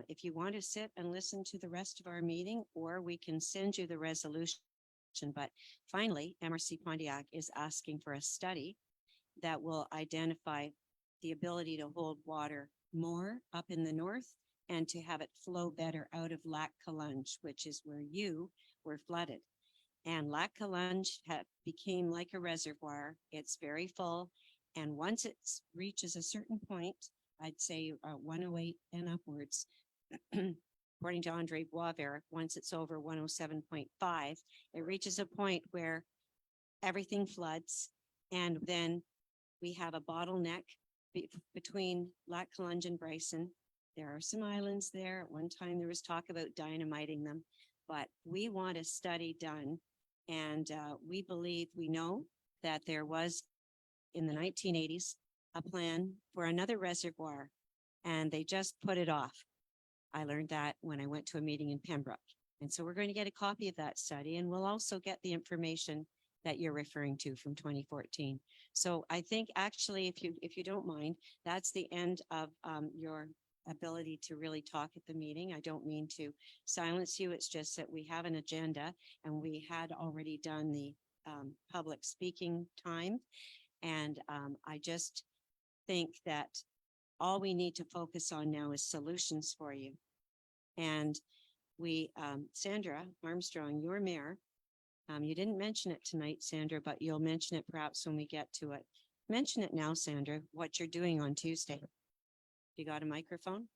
if you want to sit and listen to the rest of our meeting, or we can send you the resolution. But finally, MRC Pontiac is asking for a study that will identify the ability to hold water more up in the north and to have it flow better out of Lac Calange, which is where you were flooded. And Lac Calange became like a reservoir. It's very full. And once it reaches a certain point, I'd say 108 and upwards, according to Andre Boisvert, once it's over 107.5, it reaches a point where everything floods. And then we have a bottleneck between Lac Calange and Bryson. There are some islands there. At one time there was talk about dynamiting them, but we want a study done. And we believe, we know that there was in the 1980s a plan for another reservoir, and they just put it off. I learned that when I went to a meeting in Pembroke. And so we're going to get a copy of that study, and we'll also get the information that you're referring to from 2014. So I think actually, if you don't mind, that's the end of your ability to really talk at the meeting. I don't mean to silence you. It's just that we have an agenda, and we had already done the public speaking time. And I just think that all we need to focus on now is solutions for you. And Sandra Armstrong, your mayor, you didn't mention it tonight, Sandra, but you'll mention it perhaps when we get to it. Mention it now, Sandra, what you're doing on Tuesday. You got a microphone?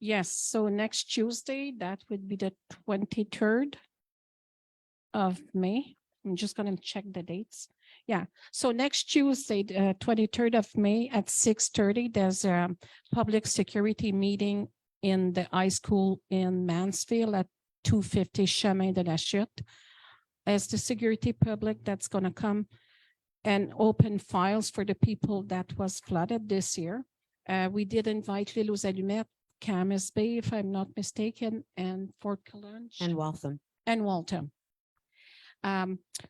Yes, so next Tuesday, that would be the 23rd of May. I'm just going to check the dates. Yeah, so next Tuesday, 23rd of May at 6:30, there's a public security meeting in the high school in Mansfield at 250 Chemin de la Chute. As the security public that's going to come and open files for the people that was flooded this year. We did invite L'Île aux Allumettes, Camas Bay, if I'm not mistaken, and Fort Calange. And Waltham. And Waltham.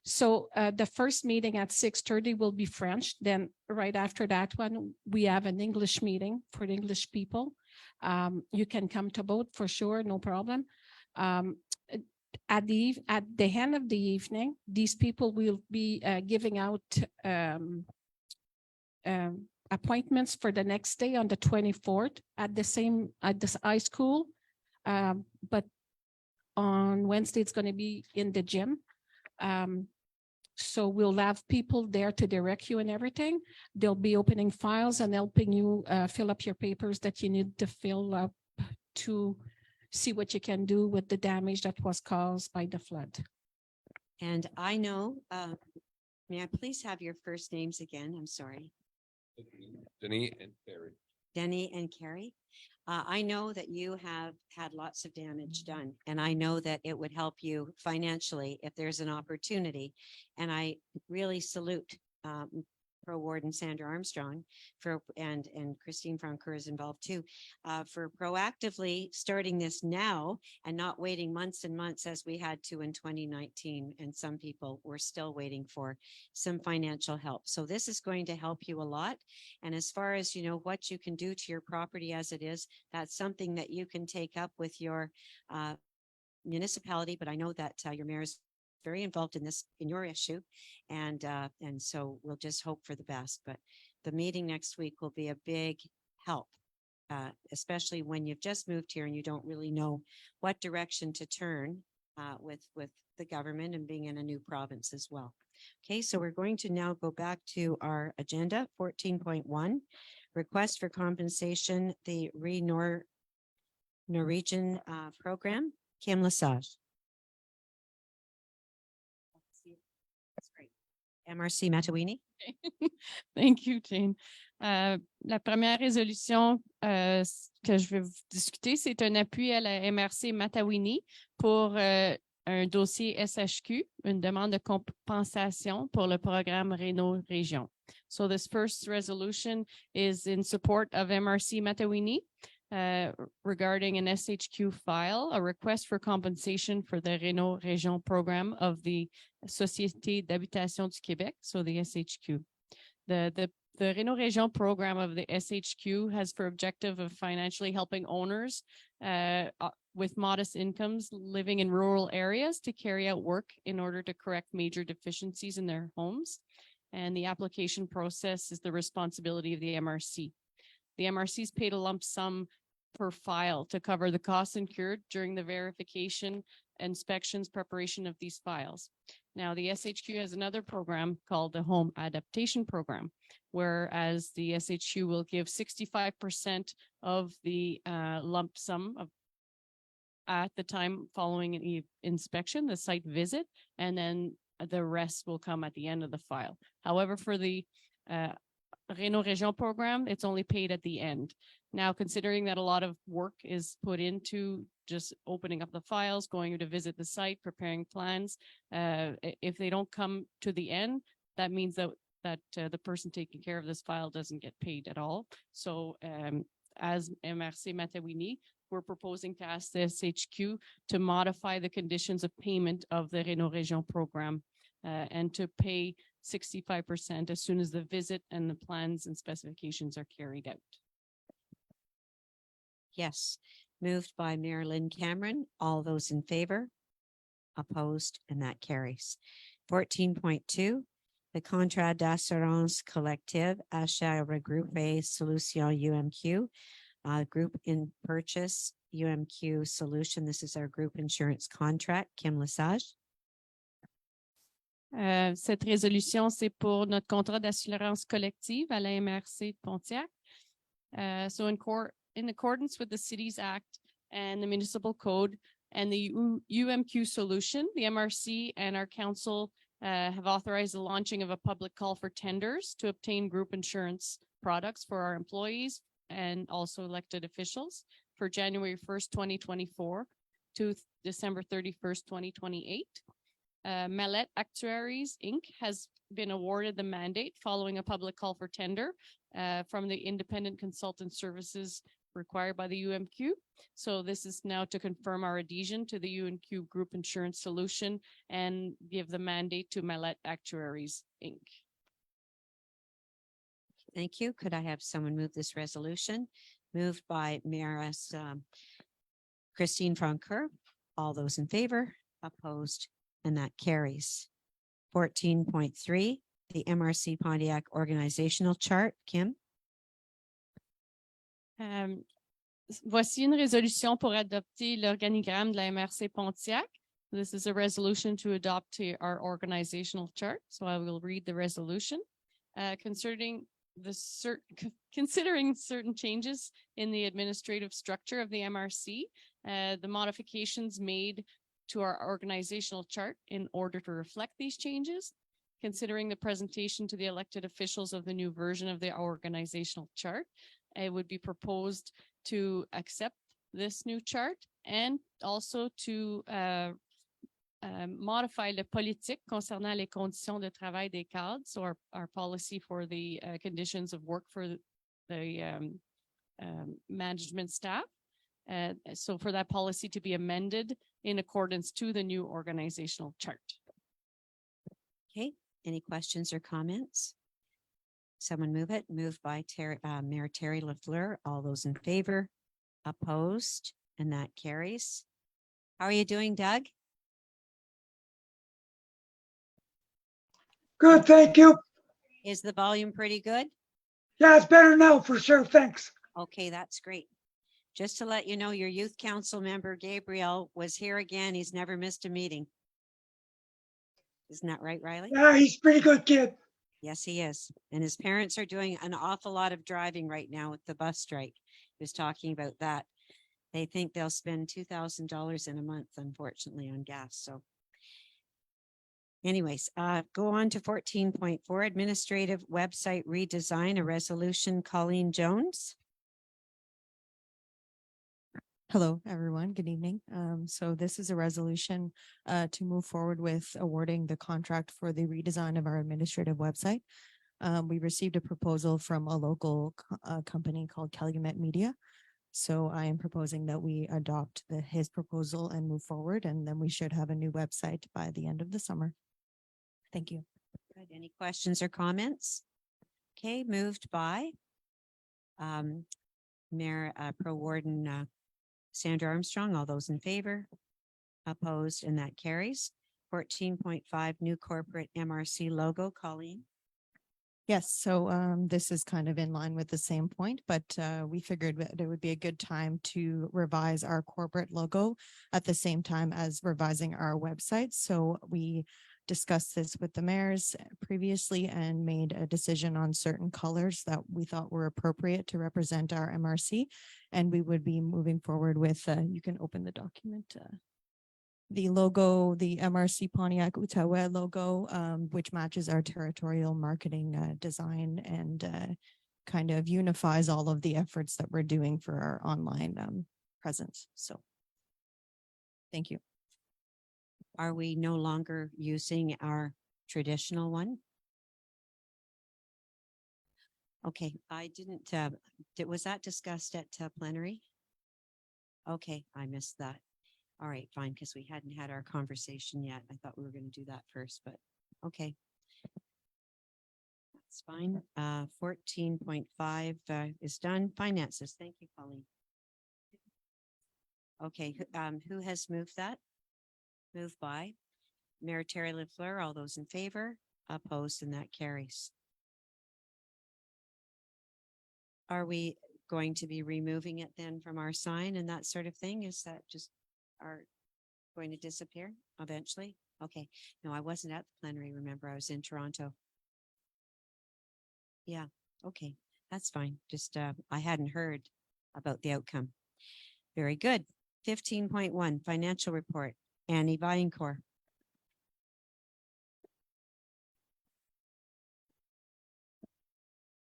So the first meeting at 6:30 will be French. Then right after that one, we have an English meeting for the English people. You can come to both for sure, no problem. At the end of the evening, these people will be giving out appointments for the next day on the 24th at this high school. But on Wednesday, it's going to be in the gym. So we'll have people there to direct you and everything. They'll be opening files and helping you fill up your papers that you need to fill up to see what you can do with the damage that was caused by the flood. And I know, may I please have your first names again? I'm sorry. Denny and Barry. Denny and Carrie. I know that you have had lots of damage done, and I know that it would help you financially if there's an opportunity. And I really salute Pro Warden Sandra Armstrong and Christine Francoeur is involved too, for proactively starting this now and not waiting months and months as we had to in 2019. And some people were still waiting for some financial help. So this is going to help you a lot. And as far as, what you can do to your property as it is, that's something that you can take up with your municipality. But I know that your mayor is very involved in your issue. And so we'll just hope for the best, but the meeting next week will be a big help, especially when you've just moved here and you don't really know what direction to turn with the government and being in a new province as well. Okay, so we're going to now go back to our agenda, 14.1, request for compensation, the Norwegian program. Kim Lesage. MRC Matawini. Thank you, Jane. La première résolution que je vais vous discuter, c'est un appui à la MRC Matawini pour un dossier SHQ, une demande de compensation pour le programme Réunion. So this first resolution is in support of MRC Matawini regarding an SHQ file, a request for compensation for the Réunion program of the Société d'habitation du Québec, so the SHQ. The Réunion program of the SHQ has for objective of financially helping owners with modest incomes living in rural areas to carry out work in order to correct major deficiencies in their homes. And the application process is the responsibility of the MRC. The MRC is paid a lump sum per file to cover the costs incurred during the verification, inspections, preparation of these files. Now, the SHQ has another program called the Home Adaptation Program, whereas the SHQ will give 65% of the lump sum of at the time following an inspection, the site visit, and then the rest will come at the end of the file. However, for the Réunion program, it's only paid at the end. Now, considering that a lot of work is put into just opening up the files, going to visit the site, preparing plans, if they don't come to the end, that means that the person taking care of this file doesn't get paid at all. So as MRC Matawini, we're proposing to ask the SHQ to modify the conditions of payment of the Réunion program and to pay 65% as soon as the visit and the plans and specifications are carried out. Yes, moved by Mayor Lynn Cameron. All those in favor? Opposed, and that carries. 14.2, the Contrat d'assurance collective achat regroupé solution UMQ, group in purchase UMQ solution. This is our group insurance contract. Kim Lesage. Cette résolution, c'est pour notre contrat d'assurance collective à la MRC de Pontiac. So in accordance with the Cities Act and the Municipal Code and the UMQ solution, the MRC and our council have authorized the launching of a public call for tenders to obtain group insurance products for our employees and also elected officials for January 1st, 2024 to December 31st, 2028. Mallet Actuaries, Inc. has been awarded the mandate following a public call for tender from the independent consultant services required by the UMQ. So this is now to confirm our adhesion to the UMQ group insurance solution and give the mandate to Mallet Actuaries, Inc. Thank you. Could I have someone move this resolution? Moved by Mayoress Christine Francoeur. All those in favor? Opposed? And that carries. 14.3, the MRC Pontiac organizational chart. Kim? Voici une résolution pour adopter l'organigramme de la MRC Pontiac. This is a resolution to adopt our organizational chart. So I will read the resolution. Considering certain changes in the administrative structure of the MRC, the modifications made to our organizational chart in order to reflect these changes, considering the presentation to the elected officials of the new version of the organizational chart, it would be proposed to accept this new chart and also to modify le politique concernant les conditions de travail des cadres, so our policy for the conditions of work for the management staff. So for that policy to be amended in accordance to the new organizational chart. Okay, any questions or comments? Someone move it. Moved by Mayor Terry LaFleur. All those in favor? Opposed? And that carries. How are you doing, Doug? Good, thank you. Is the volume pretty good? Yeah, it's better now for sure. Thanks. Okay, that's great. Just to let you know, your youth council member, Gabriel, was here again. He's never missed a meeting. Isn't that right, Riley? Yeah, he's a pretty good kid. Yes, he is. And his parents are doing an awful lot of driving right now with the bus strike. He was talking about that. They think they'll spend $2,000 in a month, unfortunately, on gas. So anyways, go on to 14.4, administrative website redesign, a resolution. Colleen Jones. Hello, everyone. Good evening. So this is a resolution to move forward with awarding the contract for the redesign of our administrative website. We received a proposal from a local company called Calumet Media. So I am proposing that we adopt his proposal and move forward, and then we should have a new website by the end of the summer. Thank you. Good. Any questions or comments? Okay, moved by Mayor Pro Warden Sandra Armstrong, all those in favor? Opposed, and that carries. 14.5, new corporate MRC logo. Colleen? Yes, so this is kind of in line with the same point, but we figured that it would be a good time to revise our corporate logo at the same time as revising our website. So we discussed this with the mayors previously and made a decision on certain colors that we thought were appropriate to represent our MRC. And we would be moving forward with, you can open the document. The logo, the MRC Pontiac Outaouais logo, which matches our territorial marketing design and kind of unifies all of the efforts that we're doing for our online presence. So thank you. Are we no longer using our traditional one? Okay, I didn't, was that discussed at plenary? Okay, I missed that. All right, fine, because we hadn't had our conversation yet. I thought we were going to do that first, but okay. That's fine. 14.5 is done. Finances. Thank you, Colleen. Okay, who has moved that? Moved by Mayor Terry Lafleur. All those in favor? Opposed, and that carries. Are we going to be removing it then from our sign and that sort of thing? Is that just are going to disappear eventually? Okay. No, I wasn't at the plenary. Remember, I was in Toronto. Yeah. Okay. That's fine. Just, I hadn't heard about the outcome. Very good. 15.1 financial report. Annie Vaillancourt.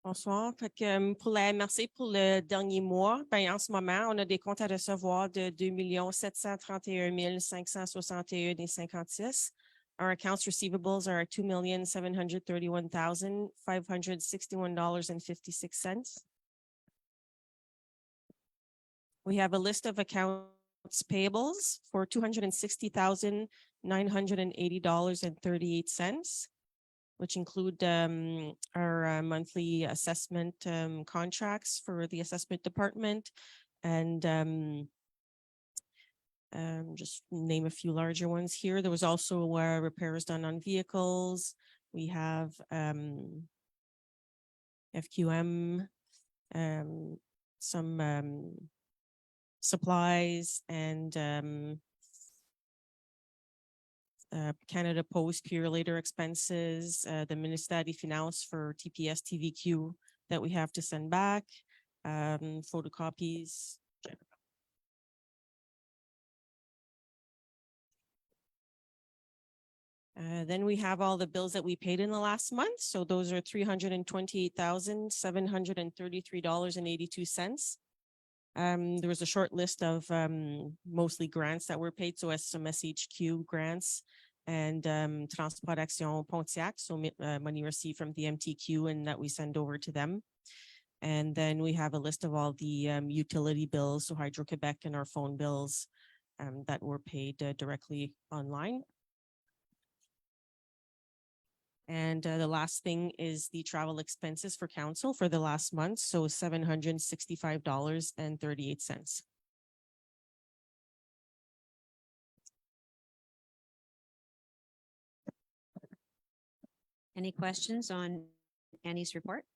Bonsoir. Fait que, pour la MRC pour le dernier mois, ben, en ce moment, on a des comptes à recevoir de 2 731 561,56. Our accounts receivables are $2,731,561.56. We have a list of accounts payables for $260,980.38. Which include our monthly assessment contracts for the assessment department and just name a few larger ones here. There was also repairs done on vehicles. We have FQM, some supplies and Canada Post Pure Later expenses, the Ministère des Finances for TPS TVQ that we have to send back, photocopies. Then we have all the bills that we paid in the last month. So those are $328,733.82. There was a short list of mostly grants that were paid. So some SHQ grants and Transport Action Pontiac. So money received from the MTQ and that we send over to them. And then we have a list of all the utility bills, so Hydro-Quebec and our phone bills that were paid directly online. And the last thing is the travel expenses for council for the last month. So $765.38. Any questions on Annie's report?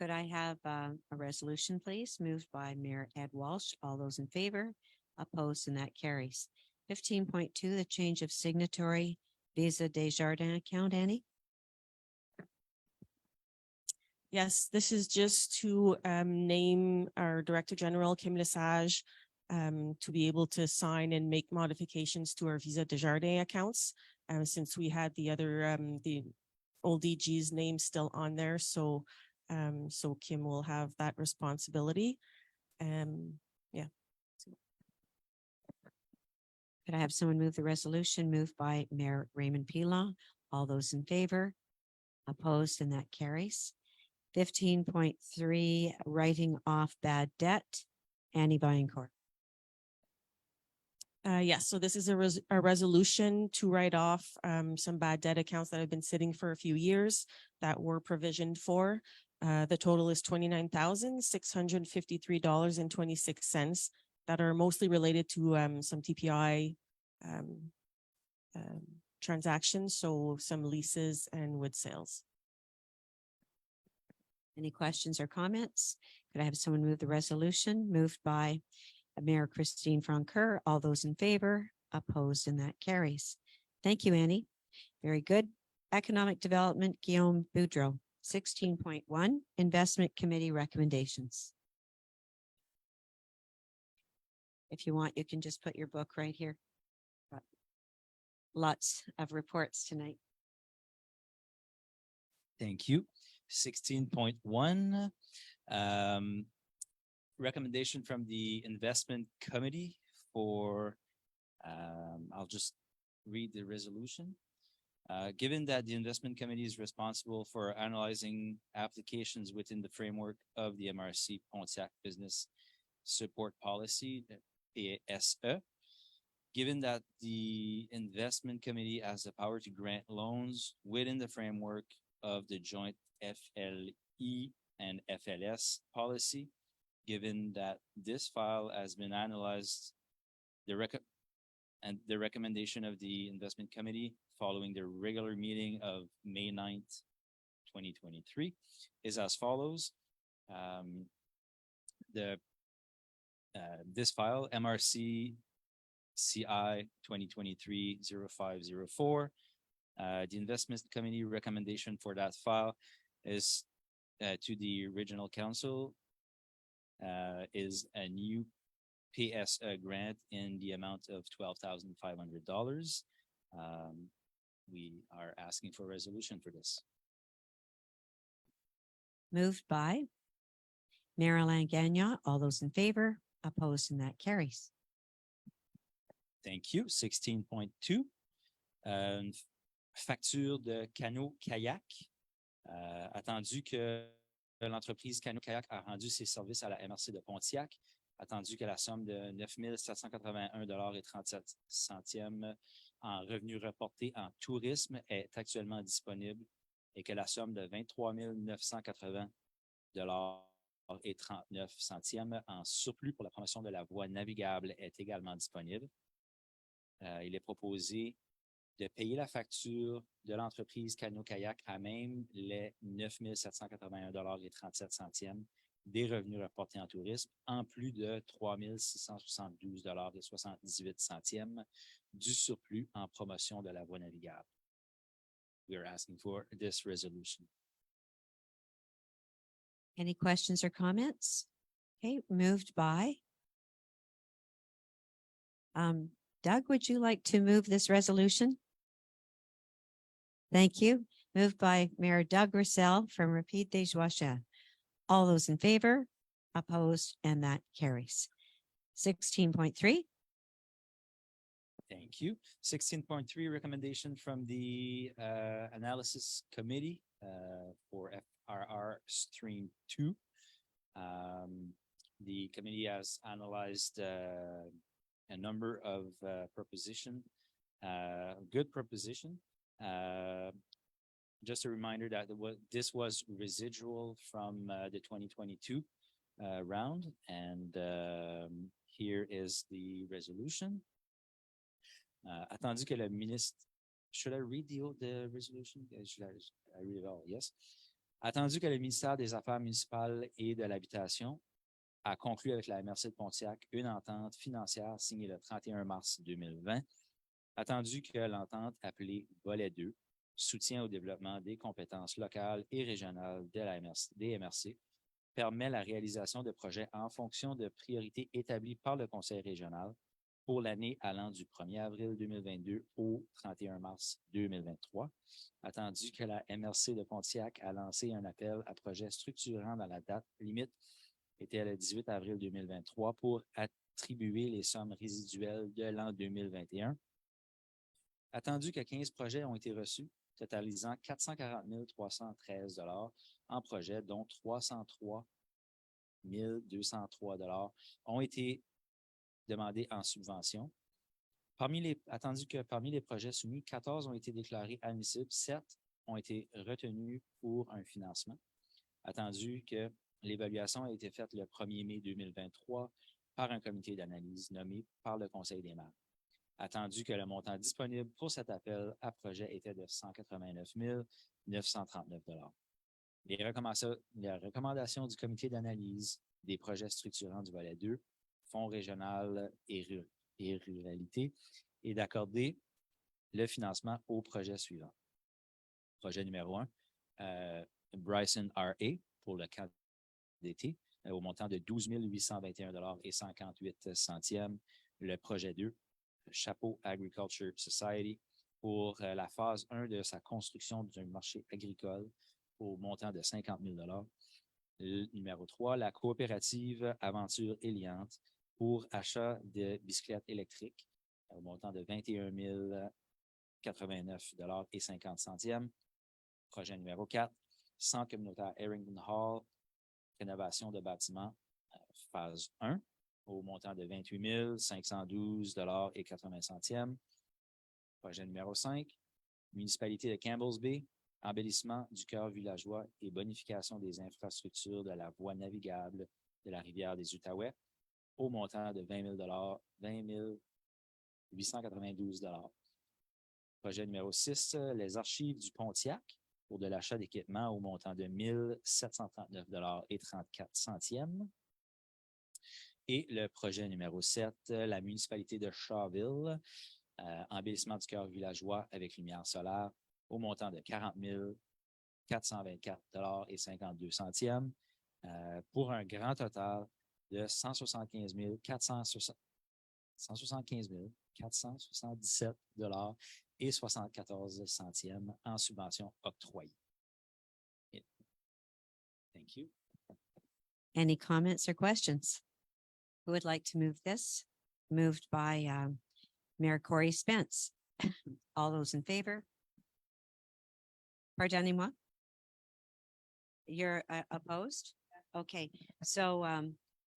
Could I have a resolution, please? Moved by Mayor Ed Walsh. All those in favor? Opposed, and that carries. 15.2, the change of signatory Visa Desjardins account. Annie? Yes, this is just to name our Director General, Kim Lesage, to be able to sign and make modifications to our Visa Desjardins accounts, since we had the other, the old DG's name still on there. So, so Kim will have that responsibility. Yeah. Could I have someone move the resolution? Moved by Mayor Raymond Pilon. All those in favor? Opposed, and that carries. 15.3, writing off bad debt. Annie Vaillancourt. Yes, so this is a resolution to write off some bad debt accounts that have been sitting for a few years that were provisioned for. The total is $29,653.26. that are mostly related to some TPI transactions, so some leases and wood sales. Any questions or comments? Could I have someone move the resolution? Moved by Mayor Christine Francoeur. All those in favor, opposed, and that carries. Thank you, Annie. Very good. Economic Development, Guillaume Boudreau. 16.1, Investment Committee Recommendations. If you want, you can just put your book right here. Got lots of reports tonight. Thank you. 16.1, recommendation from the Investment Committee for, I'll just read the resolution. Given that the Investment Committee is responsible for analyzing applications within the framework of the MRC Pontiac Business Support Policy, PSE, given that the Investment Committee has the power to grant loans within the framework of the joint FLE and FLS policy, given that this file has been analyzed, the recommendation of the Investment Committee following the regular meeting of May 9th, 2023 is as follows. This file, MRC CI 2023-0504, the Investment Committee recommendation for that file is to the Regional Council is a new PSE grant in the amount of $12,500. We are asking for a resolution for this. Moved by Mayor Alain Gagnon. All those in favor, opposed, and that carries. Thank you. 16.2. Facture de canot-kayak. Attendu que l'entreprise canot-kayak a rendu ses services à la MRC de Pontiac, attendu que la somme de 9 781,37 en revenus reportés en tourisme est actuellement disponible et que la somme de 23 980,39 en surplus pour la promotion de la voie navigable est également disponible. Il est proposé de payer la facture de l'entreprise canot-kayak à même les 9 781,37 des revenus reportés en tourisme, en plus de 3 672,78 du surplus en promotion de la voie navigable. We are asking for this resolution. Any questions or comments? Okay, moved by Doug, would you like to move this resolution? Thank you. Moved by Mayor Doug Russell from Rapide des Joachim. All those in favor, opposed, and that carries. 16.3. Thank you. 16.3, recommendation from the Analysis Committee for FRR Stream 2. The committee has analyzed a number of good proposition. Just a reminder that this was residual from the 2022 round, and here is the resolution. Attendu que le ministre, should I read the resolution? Should I read it all? Yes. Attendu que le ministère des Affaires municipales et de l'Habitation a conclu avec la MRC de Pontiac une entente financière signée le 31 mars 2020, attendu que l'entente appelée Volet 2, soutien au développement des compétences locales et régionales de la des MRC, permet la réalisation de projets en fonction de priorités établies par le Conseil régional pour l'année allant du 1er avril 2022 au 31 mars 2023, attendu que la MRC de Pontiac a lancé un appel à projets structurants dans la date limite était le 18 avril 2023 pour attribuer les sommes résiduelles de l'an 2021. Attendu que 15 projets ont été reçus, totalisant 440 313 en projets, dont 303 203 ont été demandés en subvention. Attendu que parmi les projets soumis, 14 ont été déclarés admissibles, 7 ont été retenus pour un financement. Attendu que l'évaluation a été faite le 1er mai 2023 par un comité d'analyse nommé par le conseil des maires. Attendu que le montant disponible pour cet appel à projet était de 189 939 $. Les recommandations du comité d'analyse des projets structurants du volet 2, Fonds régional et ruralité, est d'accorder le financement au projet suivant. Projet numéro 1, Bryson RA pour le camp d'été au montant de 12 821 $ et 58 centièmes. Le projet 2, Chapeau Agriculture Society pour la phase 1 de sa construction d'un marché agricole au montant de 50 000 $. Numéro 3, la coopérative Aventure Éliante pour achat de bicyclettes électriques au montant de 21 089 $ et 50 centièmes. Projet numéro 4, Centre communautaire Harrington Hall, rénovation de bâtiments, phase 1, au montant de 28 512 $ et 80 centièmes. Projet numéro 5, municipalité de Campbell's Bay, embellissement du cœur villageois et bonification des infrastructures de la voie navigable de la rivière des Outaouais, au montant de 20 892 $. Projet numéro 6, les archives du Pontiac pour de l'achat d'équipements au montant de 1 739 $ et 34 centièmes. Et le projet numéro 7, la municipalité de Shawville, embellissement du cœur villageois avec lumière solaire au montant de 40 424 $ et 52 centièmes pour un grand total de 175 477 $ et 74 centièmes en subvention octroyée. Thank you. Any comments or questions? Who would like to move this? Moved by Mayor Corey Spence. All those in favor? Pardonnez-moi? You're opposed? Okay, so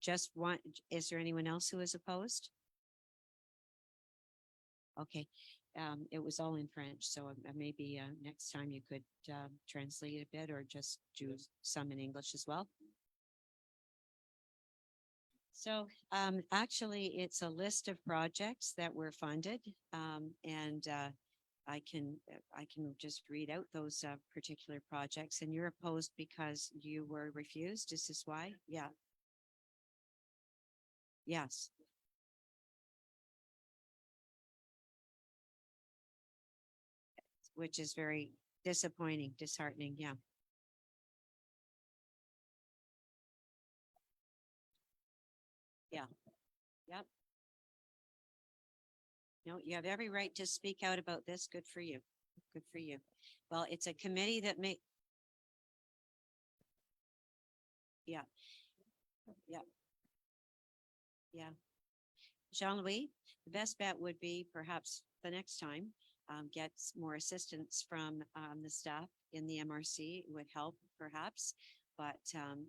just one, is there anyone else who is opposed? Okay, it was all in French, so maybe next time you could translate it a bit or just do some in English as well. So actually, it's a list of projects that were funded, and I can just read out those particular projects. And you're opposed because you were refused. Is this why? Yeah. Yes. Which is very disappointing, disheartening. Yeah. Yeah. Yep. No, you have every right to speak out about this. Good for you. Good for you. Well, it's a committee that may. Yeah. Yeah. Yeah. Jean-Louis, the best bet would be perhaps the next time get more assistance from the staff in the MRC. It would help perhaps. But,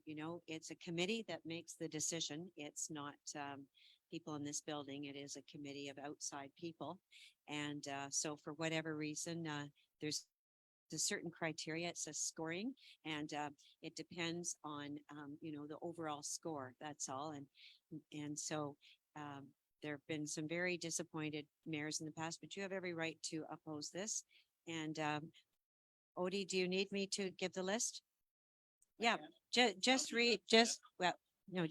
you know, it's a committee that makes the decision. It's not people in this building. It is a committee of outside people. And so for whatever reason, there's a certain criteria. It says scoring, and it depends on, you know, the overall score. That's all. And so there have been some very disappointed mayors in the past, but you have every right to oppose this. And Odie, do you need me to give the list? Yeah, just read, well, no,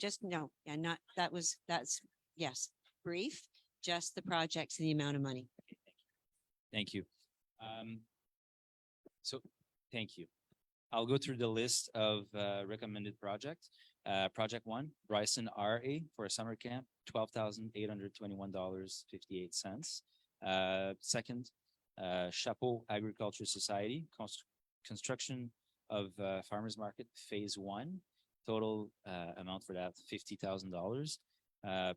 yeah, not, that's, yes, brief, just the projects and the amount of money. Thank you. So, thank you. I'll go through the list of recommended projects. Project 1, Bryson RA for a summer camp, $12,821.58. Second, Chapeau Agriculture Society, construction of Farmers Market Phase 1, total amount for that $50,000.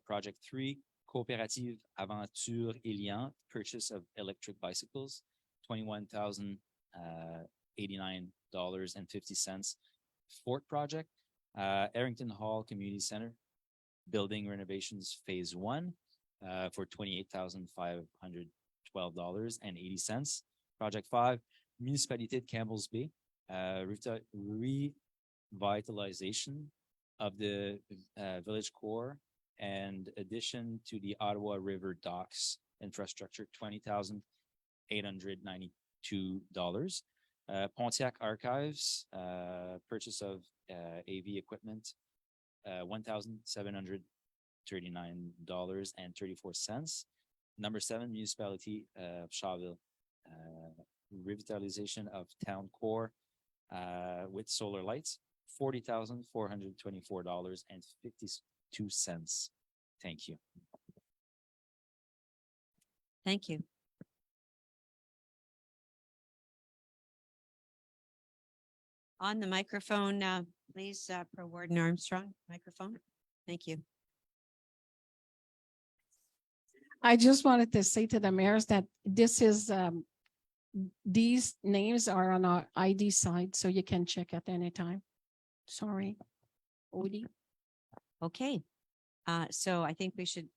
Project 3, Coopérative Aventure Éliante, purchase of electric bicycles, $21,089.50. Fourth project, Harrington Hall Community Center, building renovations Phase 1 for $28,512.80. Project 5, Municipalité de Campbell's Bay, revitalization of the village core and addition to the Ottawa River Docks infrastructure, $20,892. Pontiac Archives, purchase of AV equipment, $1,739.34. Number 7, municipality of Shawville, revitalization of town core with solar lights, $40,424.52. Thank you. Thank you. On the microphone, please, Pro Warden Armstrong, microphone. Thank you. I just wanted to say to the mayors that this is, these names are on our ID side, so you can check at any time. Sorry. Odie. Okay. So I think we should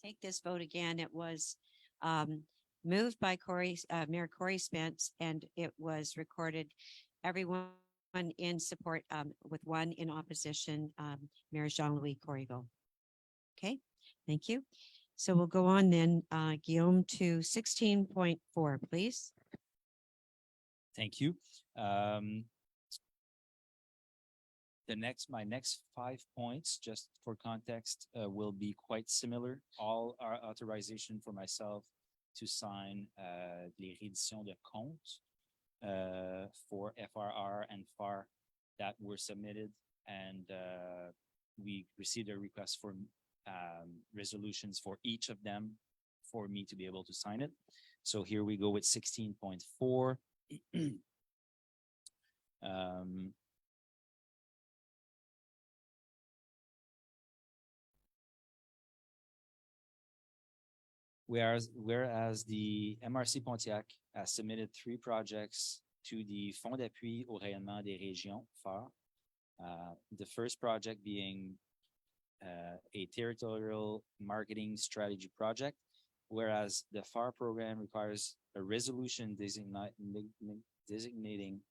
take this vote again. It was moved by Mayor Corey Spence, and it was recorded. Everyone in support, with one in opposition, Mayor Jean-Louis Corriveau. Okay, thank you. So we'll go on then, Guillaume, to 16.4, please. Thank you. My next 5 points, just for context, will be quite similar. All our authorization for myself to sign les rééditions de comptes for FRR and FAR that were submitted, and we received a request for resolutions for each of them for me to be able to sign it. So here we go with 16.4. Whereas the MRC Pontiac has submitted 3 projects to the Fonds d'appui au rayonnement des régions, FAR. The first project being a territorial marketing strategy project, whereas the FAR program requires a resolution designating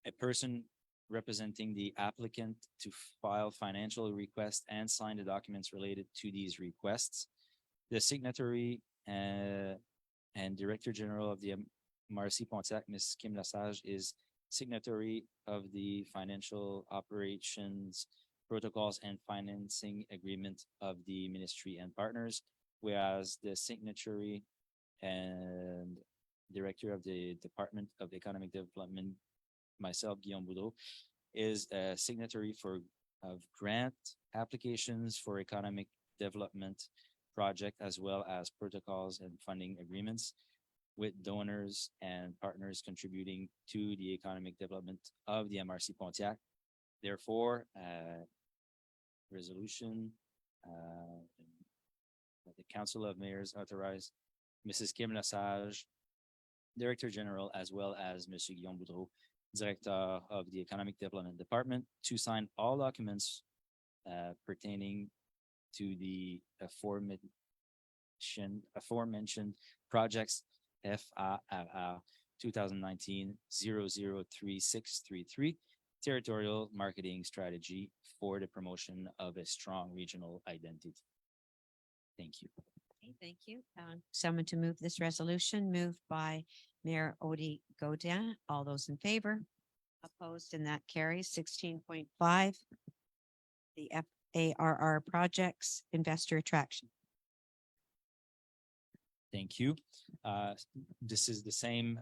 a person representing the applicant to file financial requests and sign the documents related to these requests. The signatory and Director General of the MRC Pontiac, Ms. Kim Lesage, is signatory of the financial operations protocols and financing agreement of the ministry and partners, whereas the signatory and Director of the Department of Economic Development, myself, Guillaume Boudreau, is a signatory of grant applications for economic development project, as well as protocols and funding agreements with donors and partners contributing to the economic development of the MRC Pontiac. Therefore, resolution that the Council of Mayors authorized Mrs. Kim Lesage, Director General, as well as Mr. Guillaume Boudreau, Director of the Economic Development Department, to sign all documents pertaining to the aforementioned projects FARR 2019-003633, Territorial Marketing Strategy for the Promotion of a Strong Regional Identity. Thank you. Okay, thank you. Someone to move this resolution, moved by Mayor Odie Godin. All those in favor? Opposed, and that carries. 16.5, the FARR projects, investor attraction. Thank you. This is the same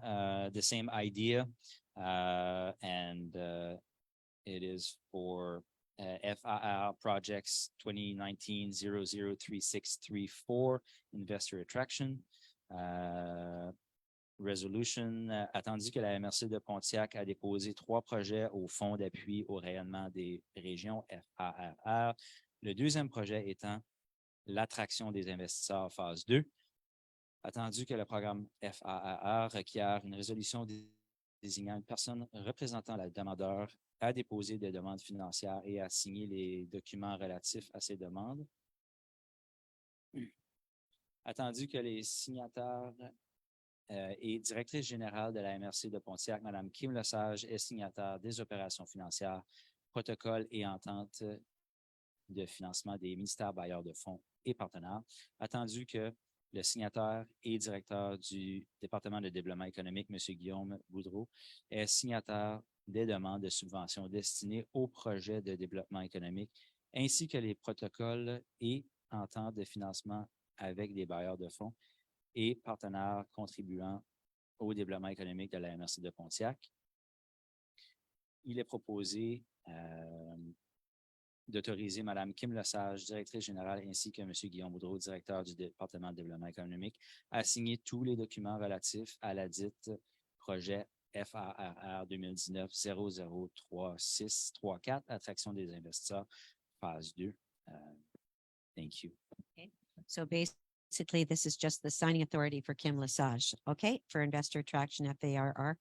idea, and it is for FAR projects 2019-003634, investor attraction. Resolution, attendu que la MRC de Pontiac a déposé 3 projets au Fonds d'appui au rayonnement des régions FARR. Le deuxième projet étant l'attraction des investisseurs phase 2. Attendu que le programme FARR requiert une résolution désignant une personne représentant le demandeur à déposer des demandes financières et à signer les documents relatifs à ces demandes. Attendu que les signataires et directrice générale de la MRC de Pontiac, Mme Kim Lesage, est signataire des opérations financières, protocoles et ententes de financement des ministères bailleurs de fonds et partenaires, attendu que le signataire et directeur du département de développement économique, M. Guillaume Boudreau, est signataire des demandes de subventions destinées aux projets de développement économique, ainsi que les protocoles et ententes de financement avec des bailleurs de fonds et partenaires contribuant au développement économique de la MRC de Pontiac. Il est proposé d'autoriser Mme Kim Lesage, directrice générale, ainsi que M. Guillaume Boudreau, directeur du département de développement économique, à signer tous les documents relatifs à la dite projet FARR 2019-003634, attraction des investisseurs, phase 2. Thank you. Okay. So basically, this is just the signing authority for Kim Lesage, okay, for investor attraction FARR.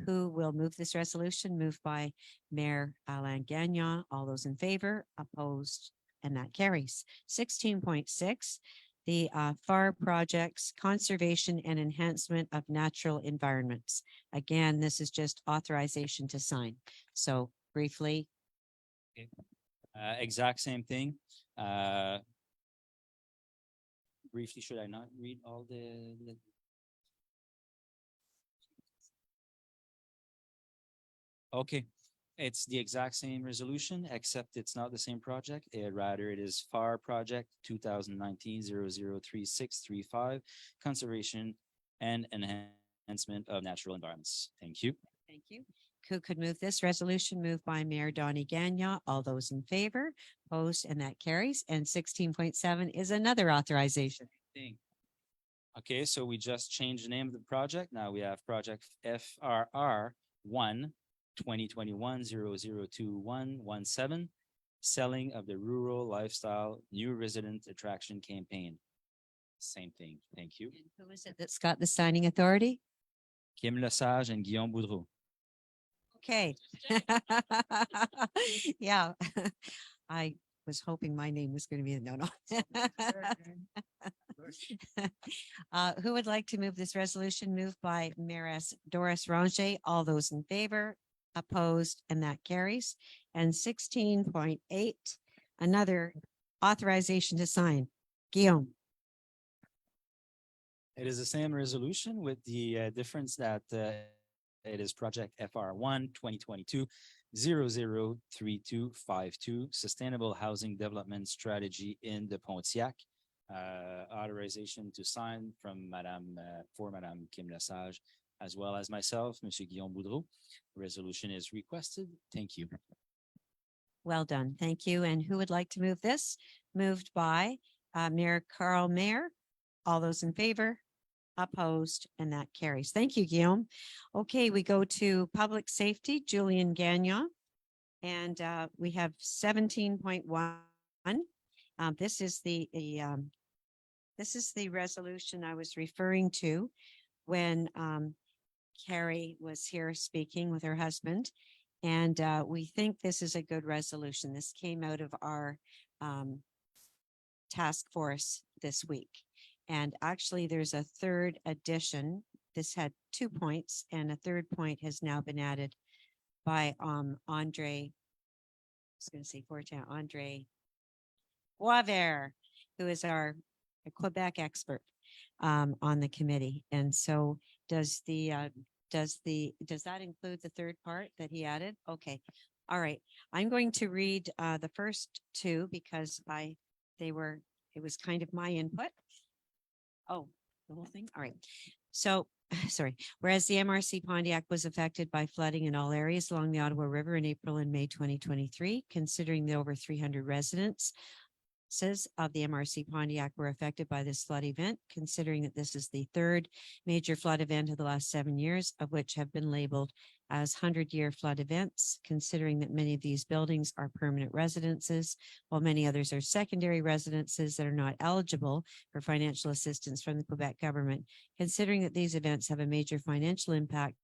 Who will move this resolution? Moved by Mayor Alain Gagnon. All those in favor, opposed, and that carries. 16.6, the FAR projects, conservation and enhancement of natural environments. Again, this is just authorization to sign. So briefly. Exact same thing. Briefly, should I not read all the Okay, it's the exact same resolution, except it's not the same project. Rather, it is FAR project 2019-003635, conservation and enhancement of natural environments. Thank you. Thank you. Who could move this resolution? Moved by Mayor Donnie Gagnon. All those in favor, opposed, and that carries. And 16.7 is another authorization. Okay, so we just changed the name of the project. Now we have project FRR 1 2021-002117, selling of the rural lifestyle new resident attraction campaign. Same thing. Thank you. And who is it that's got the signing authority? Kim Lesage and Guillaume Boudreau. Okay. Yeah. I was hoping my name was going to be no. Who would like to move this resolution? Moved by Mayoress Doris Ranger. All those in favor, opposed, and that carries. And 16.8, another authorization to sign. Guillaume. It is the same resolution with the difference that it is project FR1 2022-003252, Sustainable Housing Development Strategy in the Pontiac. Authorization to sign from Madame Kim Lesage, as well as myself, Monsieur Guillaume Boudreau. Resolution is requested. Thank you. Well done. Thank you. And who would like to move this? Moved by Mayor Carl Mayer. All those in favor? Opposed, and that carries. Thank you, Guillaume. Okay, we go to public safety, Julian Gagnon. And we have 17.1. This is the resolution I was referring to when Carrie was here speaking with her husband. And we think this is a good resolution. This came out of our task force this week. And actually, there's a third addition. This had 2 points, and a third point has now been added by Andre. I was going to say Andre Boisvert, who is our Quebec expert on the committee. And so does that include the third part that he added? Okay. All right. I'm going to read the first two because it was kind of my input. Oh, the whole thing. All right. So, sorry. Whereas the MRC Pontiac was affected by flooding in all areas along the Ottawa River in April and May 2023, considering the over 300 residents of the MRC Pontiac were affected by this flood event, considering that this is the third major flood event of the last 7 years, of which have been labeled as 100-year flood events, considering that many of these buildings are permanent residences, while many others are secondary residences that are not eligible for financial assistance from the Quebec government, considering that these events have a major financial impact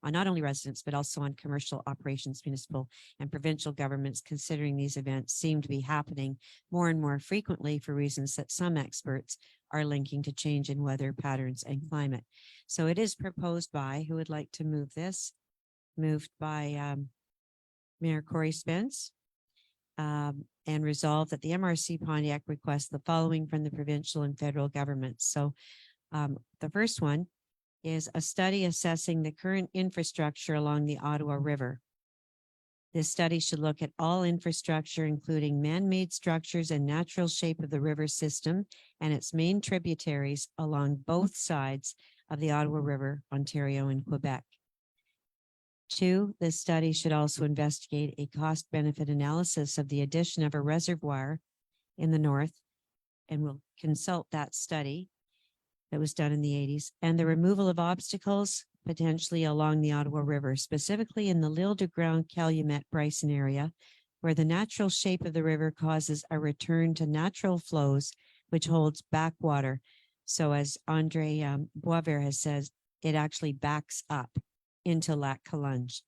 on not only residents, but also on commercial operations, municipal and provincial governments, considering these events seem to be happening more and more frequently for reasons that some experts are linking to change in weather patterns and climate. So it is proposed by, who would like to move this? Moved by Mayor Corey Spence. and resolve that the MRC Pontiac requests the following from the provincial and federal governments. So the first one is a study assessing the current infrastructure along the Ottawa River. This study should look at all infrastructure, including man-made structures and natural shape of the river system and its main tributaries along both sides of the Ottawa River, Ontario and Quebec. 2, this study should also investigate a cost-benefit analysis of the addition of a reservoir in the north, and we'll consult that study that was done in the 80s, and the removal of obstacles potentially along the Ottawa River, specifically in the L'Île de Grand Calumet Bryson area, where the natural shape of the river causes a return to natural flows, which holds backwater. So as Andre Boisvert has said, it actually backs up into Lac Calunge.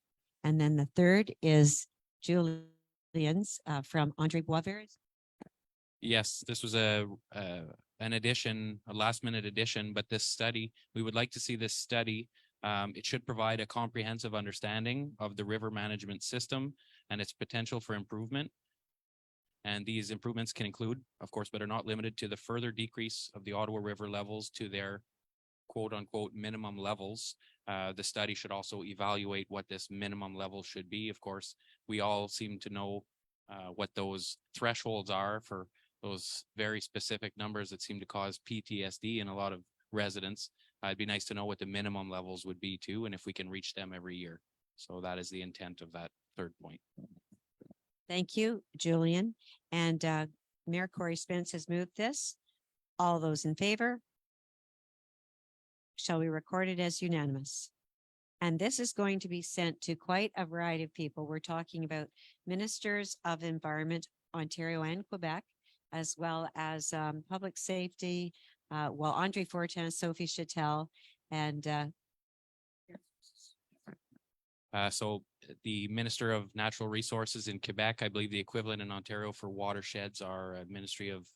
And then the third is Julian's from Andre Boisvert. Yes, this was an addition, a last minute addition, but this study, we would like to see this study. It should provide a comprehensive understanding of the river management system and its potential for improvement. And these improvements can include, of course, but are not limited to the further decrease of the Ottawa River levels to their quote unquote minimum levels. The study should also evaluate what this minimum level should be. Of course, we all seem to know what those thresholds are for those very specific numbers that seem to cause PTSD in a lot of residents. It'd be nice to know what the minimum levels would be too, and if we can reach them every year. So that is the intent of that third point. Thank you, Julian. And Mayor Corey Spence has moved this. All those in favor? Shall we record it as unanimous? And this is going to be sent to quite a variety of people. We're talking about ministers of environment, Ontario and Quebec, as well as public safety, Andre Fortin, Sophie Chattel, and so the Minister of Natural Resources in Quebec, I believe the equivalent in Ontario for watersheds are Ministry of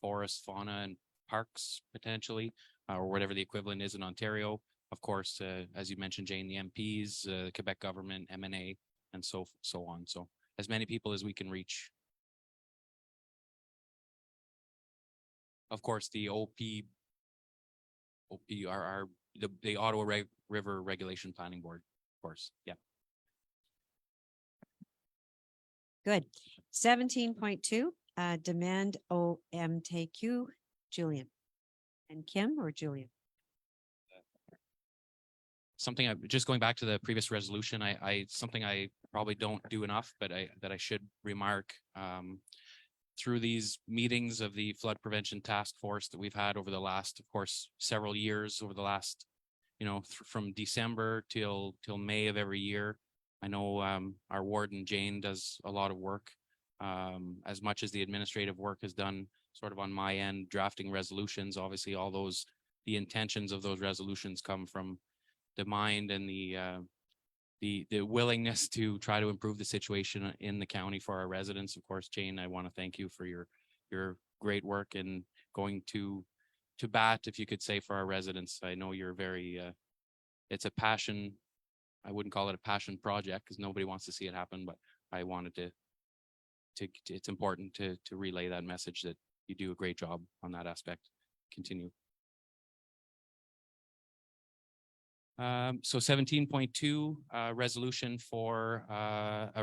Forest, Fauna and Parks, potentially, or whatever the equivalent is in Ontario. Of course, as you mentioned, Jane, the MPs, the Quebec government, MNA, and so on. So as many people as we can reach. Of course, the OPRR, the Ottawa River Regulation Planning Board, of course. Yeah. Good. 17.2, demand OMTQ, Julian. And Kim or Julian? Something just going back to the previous resolution, something I probably don't do enough, but that I should remark through these meetings of the flood prevention task force that we've had over the last, of course, several years, over the last, from December till May of every year. I know our warden Jane does a lot of work, as much as the administrative work is done sort of on my end, drafting resolutions. Obviously, the intentions of those resolutions come from the mind and the willingness to try to improve the situation in the county for our residents. Of course, Jane, I want to thank you for your great work and going to bat, if you could say, for our residents. I know you're very, it's a passion. I wouldn't call it a passion project because nobody wants to see it happen, but I wanted to it's important to relay that message that you do a great job on that aspect. Continue. So 17.2 resolution for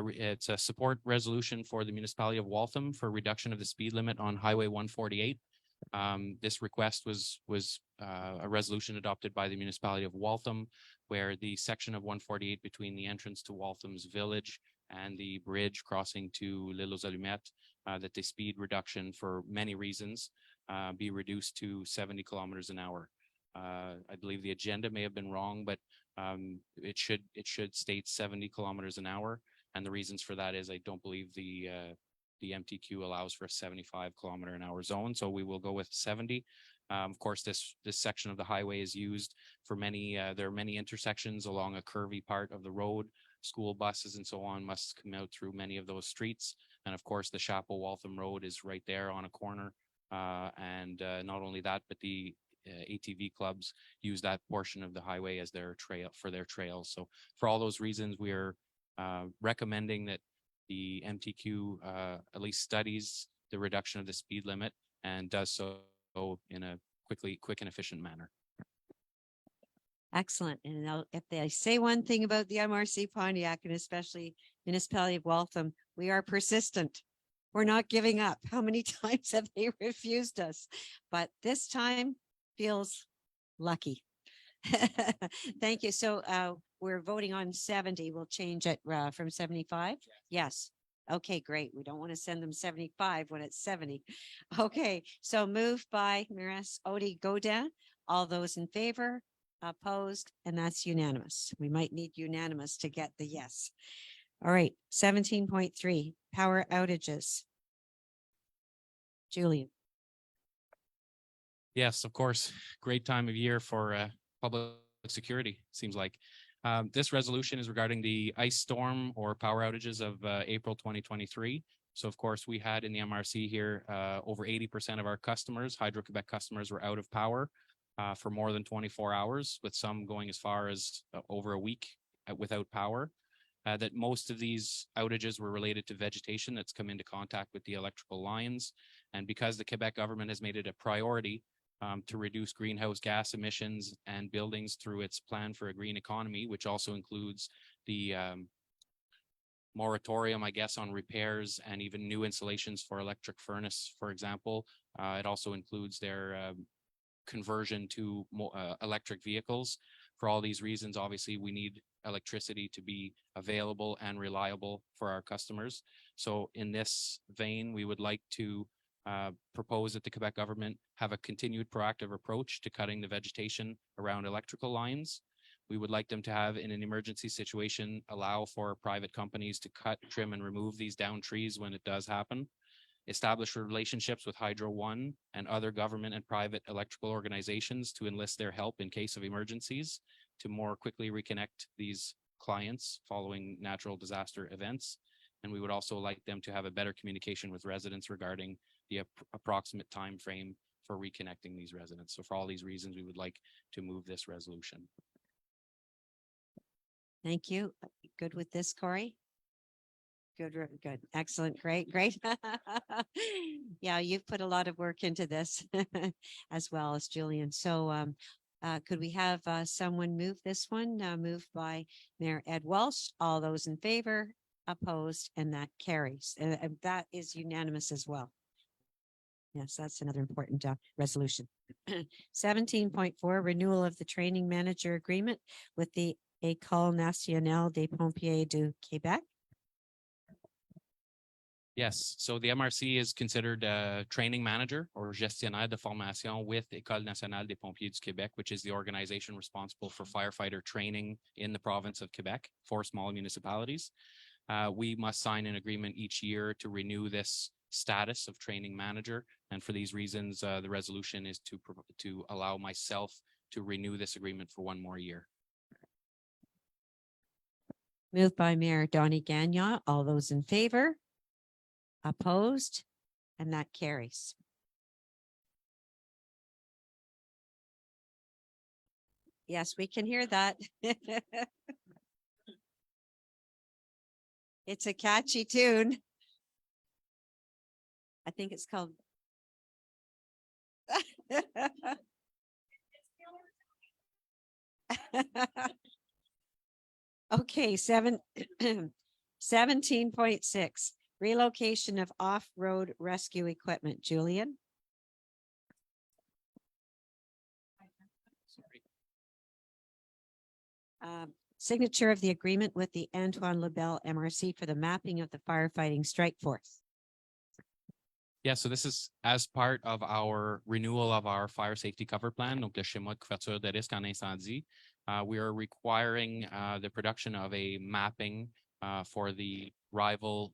it's a support resolution for the municipality of Waltham for reduction of the speed limit on Highway 148. This request was a resolution adopted by the municipality of Waltham, where the section of 148 between the entrance to Waltham's village and the bridge crossing to L'Île aux Allumettes, that the speed reduction for many reasons be reduced to 70 kilometers an hour. I believe the agenda may have been wrong, but it should state 70 kilometers an hour. And the reasons for that is I don't believe the MTQ allows for a 75 kilometer an hour zone. So we will go with 70. Of course, this section of the highway is used for many, there are many intersections along a curvy part of the road. School buses and so on must come out through many of those streets. And of course, the Chapel Waltham Road is right there on a corner. And not only that, but the ATV clubs use that portion of the highway as their trail for their trails. So for all those reasons, we are recommending that the MTQ at least studies the reduction of the speed limit and does so in a quick and efficient manner. Excellent. And if they say one thing about the MRC Pontiac and especially municipality of Waltham, we are persistent. We're not giving up. How many times have they refused us? But this time feels lucky. Thank you. So we're voting on 70. We'll change it from 75. Yes. Okay, great. We don't want to send them 75 when it's 70. Okay, so moved by Maris Odie Godin. All those in favor, opposed, and that's unanimous. We might need unanimous to get the yes. All right, 17.3, power outages. Julian. Yes, of course. Great time of year for public security, seems like. This resolution is regarding the ice storm or power outages of April 2023. So of course, we had in the MRC here, over 80% of our customers, Hydro-Quebec customers, were out of power for more than 24 hours, with some going as far as over a week without power. That most of these outages were related to vegetation that's come into contact with the electrical lines. And because the Quebec government has made it a priority to reduce greenhouse gas emissions and buildings through its plan for a green economy, which also includes the moratorium, I guess, on repairs and even new installations for electric furnace, for example. It also includes their conversion to electric vehicles. For all these reasons, obviously, we need electricity to be available and reliable for our customers. So in this vein, we would like to propose that the Quebec government have a continued proactive approach to cutting the vegetation around electrical lines. We would like them to have, in an emergency situation, allow for private companies to cut, trim, and remove these down trees when it does happen. Establish relationships with Hydro One and other government and private electrical organizations to enlist their help in case of emergencies, to more quickly reconnect these clients following natural disaster events. And we would also like them to have a better communication with residents regarding the approximate time frame for reconnecting these residents. So for all these reasons, we would like to move this resolution. Thank you. Good with this, Corey? Good, good. Excellent. Great, great. Yeah, you've put a lot of work into this as well as Julian. So could we have someone move this one? Moved by Mayor Ed Walsh. All those in favor, opposed, and that carries. And that is unanimous as well. Yes, that's another important resolution. 17.4, renewal of the training manager agreement with the École nationale des pompiers du Québec. Yes, so the MRC is considered a training manager or gestionnaire de formation with École nationale des pompiers du Québec, which is the organization responsible for firefighter training in the province of Quebec for small municipalities. We must sign an agreement each year to renew this status of training manager. And for these reasons, the resolution is to allow myself to renew this agreement for one more year. Moved by Mayor Donnie Gagnon. All those in favor? Opposed? And that carries. Yes, we can hear that. It's a catchy tune. I think it's called. Okay, 17.6, relocation of off-road rescue equipment. Julian? Signature of the agreement with the Antoine Lebel MRC for the mapping of the firefighting strike force. Yeah, so this is as part of our renewal of our fire safety cover plan, donc le schéma de couverture de risque en incendie. We are requiring the production of a mapping for the rival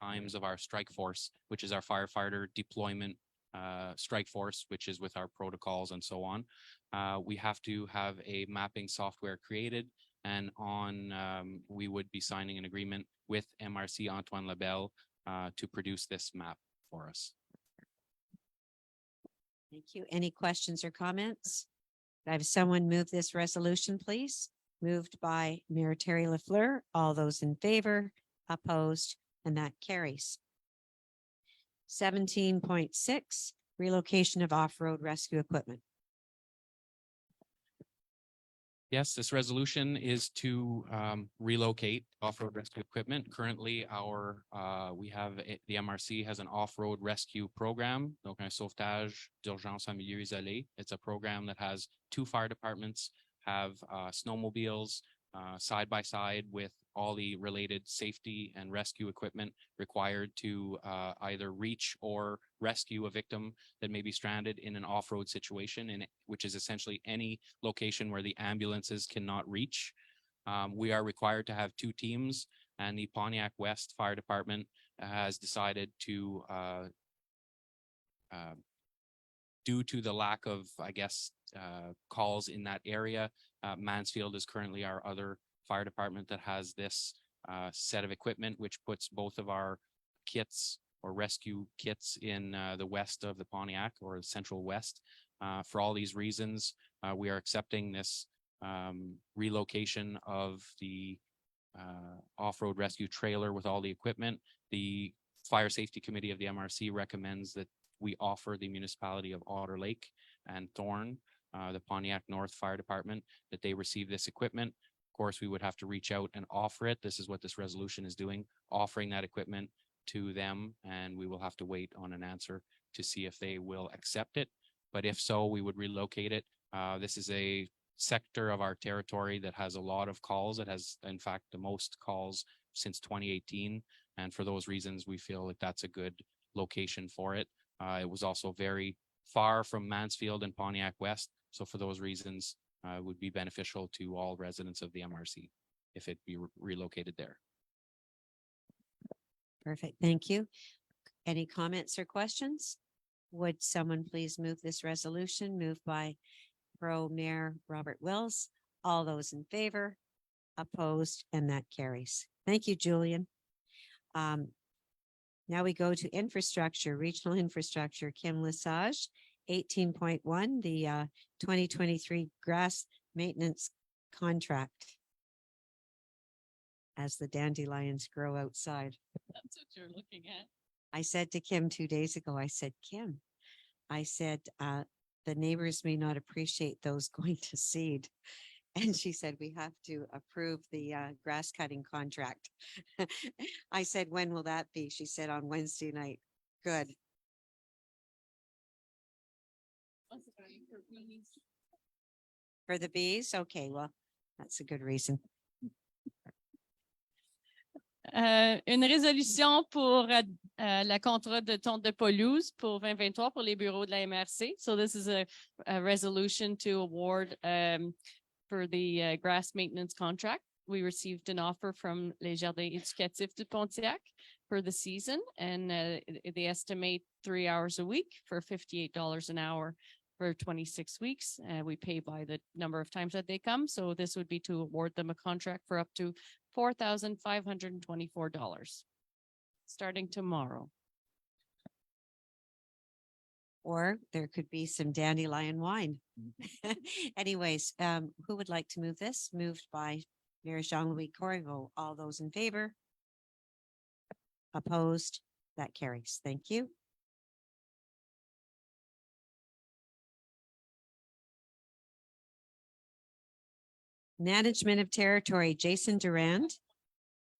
times of our strike force, which is our firefighter deployment strike force, which is with our protocols and so on. We have to have a mapping software created, and we would be signing an agreement with MRC Antoine Lebel to produce this map for us. Thank you. Any questions or comments? Could I have someone move this resolution, please? Moved by Mayor Terry Lafleur. All those in favor, opposed, and that carries. 17.6, relocation of off-road rescue equipment. Yes, this resolution is to relocate off-road rescue equipment. Currently, the MRC has an off-road rescue program, donc un sauvetage d'urgence en milieu isolé. It's a program that has 2 fire departments, have snowmobiles side by side with all the related safety and rescue equipment required to either reach or rescue a victim that may be stranded in an off-road situation, which is essentially any location where the ambulances cannot reach. We are required to have 2 teams, and the Pontiac West Fire Department has decided to, due to the lack of, calls in that area, Mansfield is currently our other fire department that has this set of equipment, which puts both of our kits or rescue kits in the west of the Pontiac or the central west. For all these reasons, we are accepting this relocation of the off-road rescue trailer with all the equipment. The Fire Safety Committee of the MRC recommends that we offer the municipality of Otter Lake and Thorn, the Pontiac North Fire Department, that they receive this equipment. Of course, we would have to reach out and offer it. This is what this resolution is doing, offering that equipment to them, and we will have to wait on an answer to see if they will accept it. But if so, we would relocate it. This is a sector of our territory that has a lot of calls. It has, in fact, the most calls since 2018. And for those reasons, we feel that that's a good location for it. It was also very far from Mansfield and Pontiac West. So for those reasons, it would be beneficial to all residents of the MRC if it be relocated there. Perfect. Thank you. Any comments or questions? Would someone please move this resolution? Moved by Pro Mayor Robert Wills. All those in favor? Opposed? And that carries. Thank you, Julian. Now we go to infrastructure, regional infrastructure. Kim Lesage, 18.1, the 2023 grass maintenance contract. As the dandelions grow outside. That's what you're looking at. I said to Kim 2 days ago, I said, Kim, I said, the neighbors may not appreciate those going to seed. And she said, we have to approve the grass cutting contract. I said, when will that be? She said, on Wednesday night. Good. For the bees? Okay, well, that's a good reason. Une résolution pour la contrat de tonte de pelouse pour 2023 pour les bureaux de la MRC. So this is a resolution to award for the grass maintenance contract. We received an offer from Les Jardins Éducatifs de Pontiac for the season, and they estimate 3 hours a week for $58 an hour for 26 weeks. We pay by the number of times that they come. So this would be to award them a contract for up to $4,524 starting tomorrow. Or there could be some dandelion wine. Anyways, who would like to move this? Moved by Mayor Jean-Louis Corriveau. All those in favor? Opposed? That carries. Thank you. Management of territory, Jason Durand.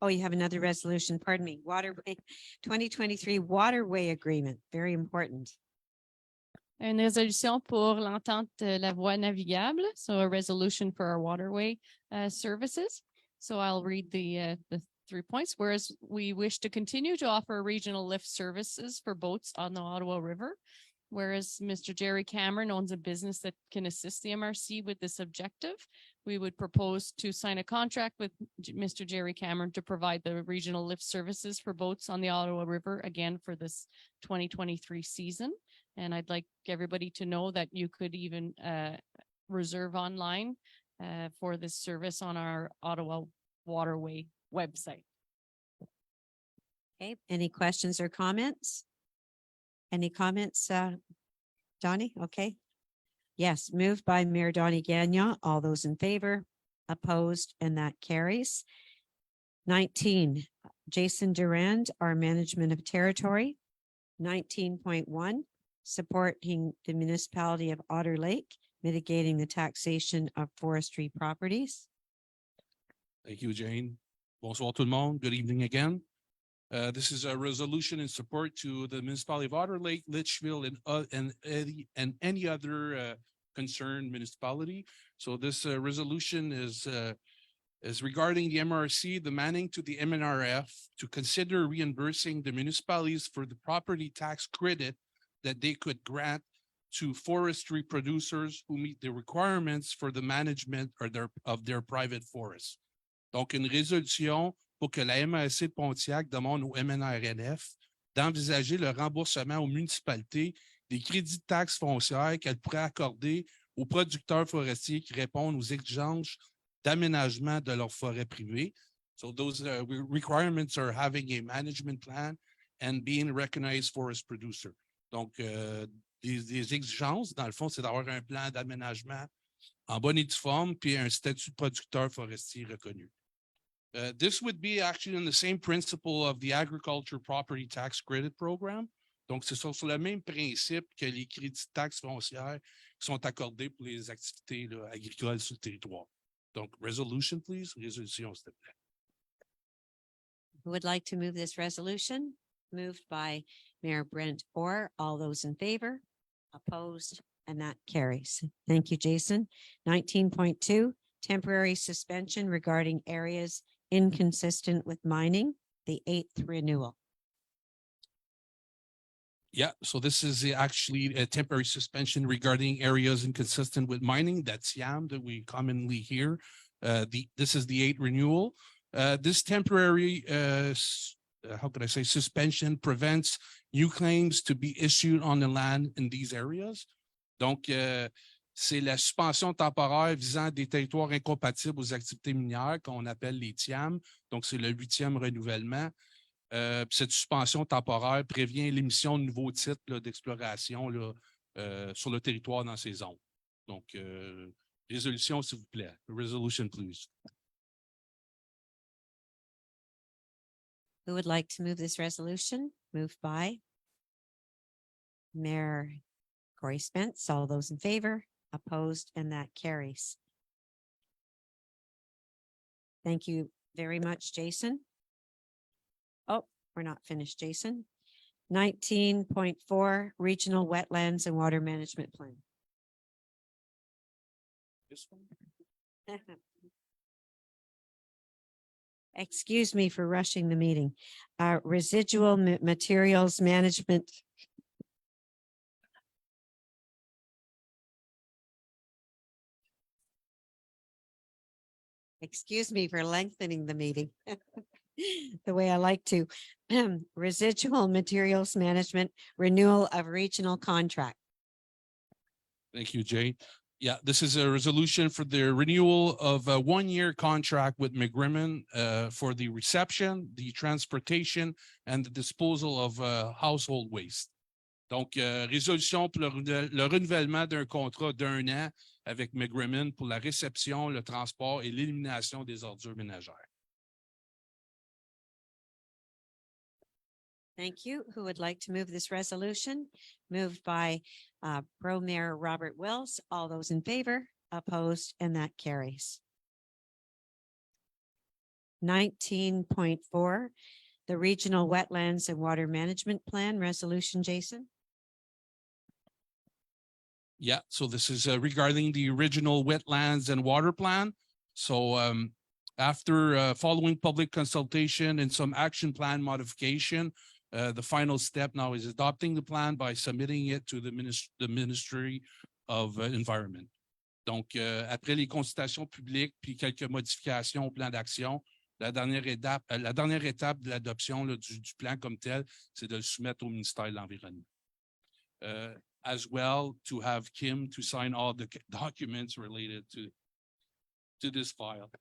Oh, you have another resolution, pardon me, waterway, 2023 waterway agreement, very important. Une résolution pour l'entente de la voie navigable, so a resolution for our waterway services. So I'll read the 3 points. Whereas we wish to continue to offer regional lift services for boats on the Ottawa River. Whereas Mr. Jerry Cameron owns a business that can assist the MRC with this objective, we would propose to sign a contract with Mr. Jerry Cameron to provide the regional lift services for boats on the Ottawa River again for this 2023 season. And I'd like everybody to know that you could even reserve online for this service on our Ottawa Waterway website. Okay, any questions or comments? Any comments, Donnie? Okay. Yes, moved by Mayor Donnie Gagnon. All those in favor? Opposed? And that carries. 19, Jason Durand, our management of territory. 19.1, supporting the municipality of Otter Lake, mitigating the taxation of forestry properties. Thank you, Jane. Bonsoir tout le monde. Good evening again. This is a resolution in support to the municipality of Otter Lake, Litchfield, and any other concerned municipality. So this resolution is regarding the MRC, demanding to the MNRF to consider reimbursing the municipalities for the property tax credit that they could grant to forestry producers who meet the requirements for the management of their private forests. Donc, une résolution pour que la MRC de Pontiac demande au MNRNF d'envisager le remboursement aux municipalités des crédits de taxes foncières qu'elles pourraient accorder aux producteurs forestiers qui répondent aux exigences d'aménagement de leur forêt privée. So those requirements are having a management plan and being a recognized forest producer. Donc, des exigences, dans le fond, c'est d'avoir un plan d'aménagement en bonne et due forme, puis un statut de producteur forestier reconnu. This would be actually in the same principle of the agriculture property tax credit program. Donc, c'est sur le même principe que les crédits de taxes foncières qui sont accordés pour les activités là, agricoles sur le territoire. Donc, resolution, please. Résolution, s'il te plaît. Who would like to move this resolution? Moved by Mayor Brent Orr. All those in favor? Opposed? And that carries. Thank you, Jason. 19.2, temporary suspension regarding areas inconsistent with mining, the 8th renewal. Yeah, so this is actually a temporary suspension regarding areas inconsistent with mining. That's YAM that we commonly hear. This is the 8th renewal. This temporary, how could I say, suspension prevents new claims to be issued on the land in these areas. Donc, c'est la suspension temporaire visant des territoires incompatibles aux activités minières qu'on appelle les TIAM. Donc, c'est le 8e renouvellement. Cette suspension temporaire prévient l'émission de nouveaux titres d'exploration sur le territoire dans ces zones. Donc, résolution, s'il vous plaît. Resolution, please. Who would like to move this resolution? Moved by Mayor Corey Spence. All those in favor? Opposed? And that carries. Thank you very much, Jason. Oh, we're not finished, Jason. 19.4, Regional Wetlands and Water Management Plan. This one? Excuse me for rushing the meeting. Residual materials management. Excuse me for lengthening the meeting the way I like to. Residual materials management, renewal of regional contract. Thank you, Jay. Yeah, this is a resolution for the renewal of a 1-year contract with McGrimmon for the reception, the transportation, and the disposal of household waste. Donc, résolution pour le renouvellement d'un contrat d'1 an avec McGrimmon pour la réception, le transport et l'élimination des ordures ménagères. Thank you. Who would like to move this resolution? Moved by Pro Mayor Robert Wills. All those in favor? Opposed? And that carries. 19.4, the Regional Wetlands and Water Management Plan Resolution, Jason. Yeah, so this is regarding the original wetlands and water plan. So after following public consultation and some action plan modification, the final step now is adopting the plan by submitting it to the Ministry of Environment. Donc, après les consultations publiques puis quelques modifications au plan d'action, la dernière étape de l'adoption du plan comme tel, c'est de le soumettre au ministère de l'Environnement. As well, to have Kim to sign all the documents related to this file.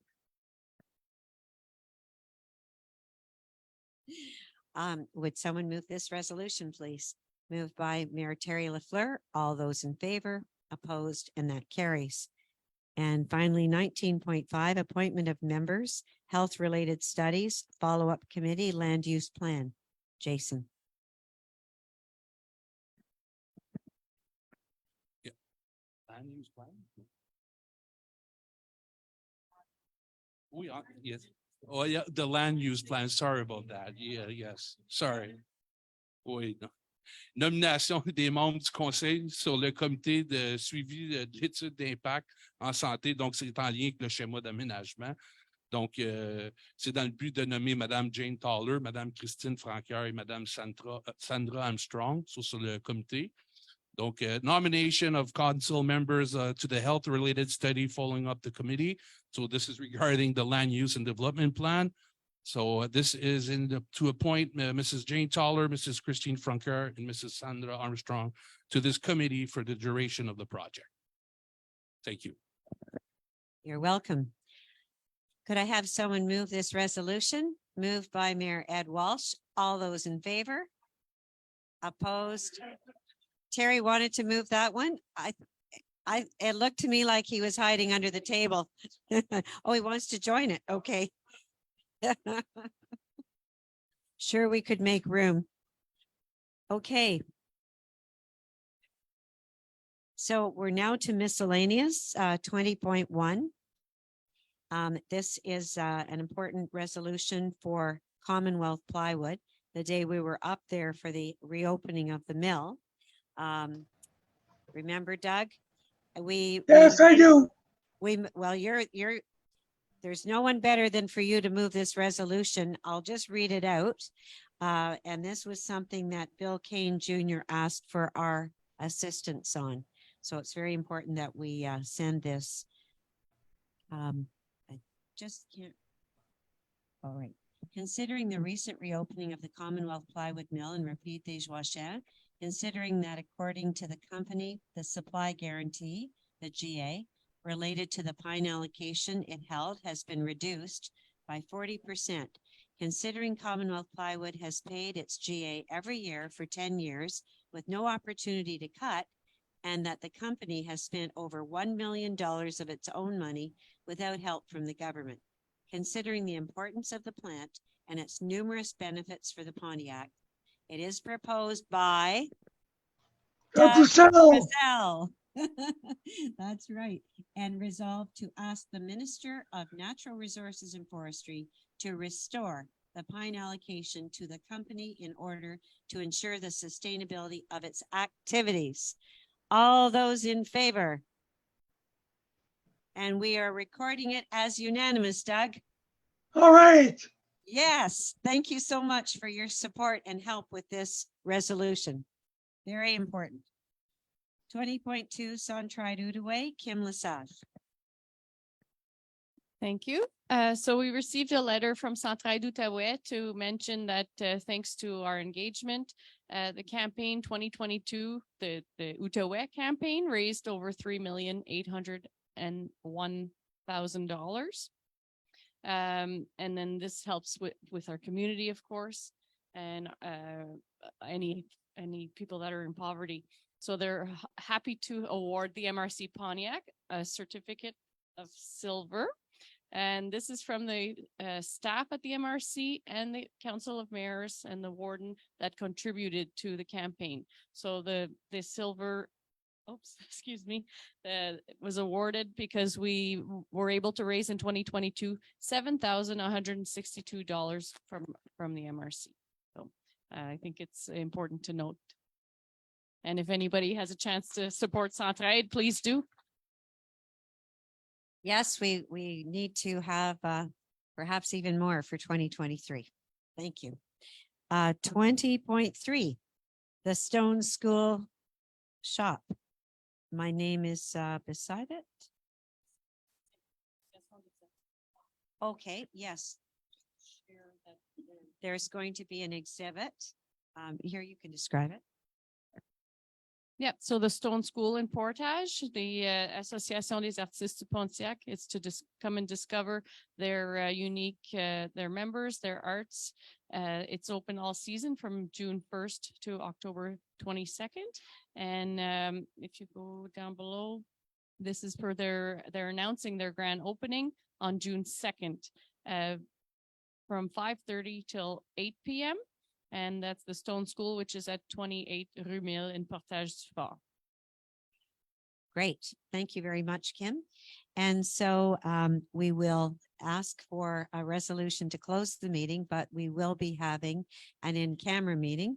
Would someone move this resolution, please? Moved by Mayor Terry LaFleur. All those in favor? Opposed? And that carries. And finally, 19.5, appointment of members, Health-Related Studies Follow-up Committee Land Use Plan. Jason. Land use plan? Yes. Oh, yeah, the land use plan. Sorry about that. Yeah, yes, sorry. Oui, non. Nomination des membres du conseil sur le comité de suivi de l'étude d'impact en santé. Donc, c'est en lien avec le schéma d'aménagement. Donc, c'est dans le but de nommer Madame Jane Toller, Madame Christine Franquier et Madame Sandra Armstrong sur le comité. Donc, nomination of council members to the health-related study following up the committee. So this is regarding the land use and development plan. So this is to appoint Mrs. Jane Toller, Mrs. Christine Franker, and Mrs. Sandra Armstrong to this committee for the duration of the project. Thank you. You're welcome. Could I have someone move this resolution? Moved by Mayor Ed Walsh. All those in favor? Opposed? Terry wanted to move that one. It looked to me like he was hiding under the table. Oh, he wants to join it. Okay. Sure, we could make room. Okay. So we're now to miscellaneous, 20.1. This is an important resolution for Commonwealth Plywood. The day we were up there for the reopening of the mill. Remember, Doug? Yes, I do. Well, there's no one better than for you to move this resolution. I'll just read it out. And this was something that Bill Kane Jr. asked for our assistance on. So it's very important that we send this. I just can't. All right. Considering the recent reopening of the Commonwealth Plywood Mill in Rapide des Joachim, considering that according to the company, the supply guarantee, the GA, related to the pine allocation it held has been reduced by 40%. Considering Commonwealth Plywood has paid its GA every year for 10 years with no opportunity to cut, and that the company has spent over $1 million of its own money without help from the government. Considering the importance of the plant and its numerous benefits for the Pontiac, it is proposed by Doug Rizal. That's right. And resolved to ask the Minister of Natural Resources and Forestry to restore the pine allocation to the company in order to ensure the sustainability of its activities. All those in favor? And we are recording it as unanimous, Doug. All right. Yes, thank you so much for your support and help with this resolution. Very important. 20.2 Centraide Outaouais, Kim Lesage. Thank you. So we received a letter from Centraide Outaouais to mention that thanks to our engagement, the campaign 2022, the Outaouais campaign raised over $3,801,000. And then this helps with our community, of course, and any people that are in poverty. So they're happy to award the MRC Pontiac a certificate of silver. And this is from the staff at the MRC and the Council of Mayors and the warden that contributed to the campaign. So the silver, excuse me, was awarded because we were able to raise in 2022 $7,162 from the MRC. So I think it's important to note. And if anybody has a chance to support Centraide, please do. Yes, we need to have perhaps even more for 2023. Thank you. 20.3, the Stone School Shop. My name is beside it. Okay, yes. There's going to be an exhibit. Here you can describe it. Yep. So the Stone School in Portage, the Association des Artistes du Pontiac, is to come and discover their unique, their members, their arts. It's open all season from June 1st to October 22nd. And if you go down below, this is for they're announcing their grand opening on June 2nd. from 5:30 till 8 p.m. And that's the Stone School, which is at 28 Rue Mille in Portage du Fort. Great. Thank you very much, Kim. And so we will ask for a resolution to close the meeting, but we will be having an in-camera meeting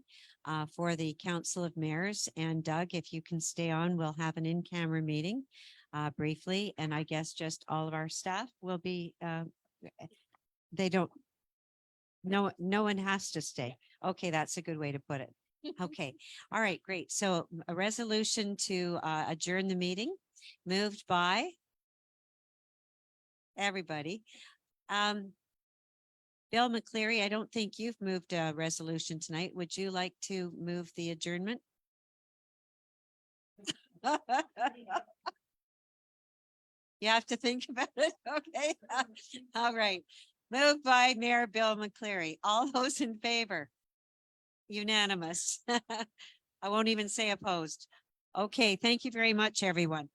for the Council of Mayors. And Doug, if you can stay on, we'll have an in-camera meeting briefly. And I guess just all of our staff will be, no one has to stay. Okay, that's a good way to put it. Okay, all right, great. So a resolution to adjourn the meeting, moved by everybody. Bill McCleary, I don't think you've moved a resolution tonight. Would you like to move the adjournment? You have to think about it, okay? All right. Moved by Mayor Bill McCleary. All those in favor? Unanimous. I won't even say opposed. Okay, thank you very much, everyone.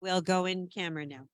We'll go in camera now.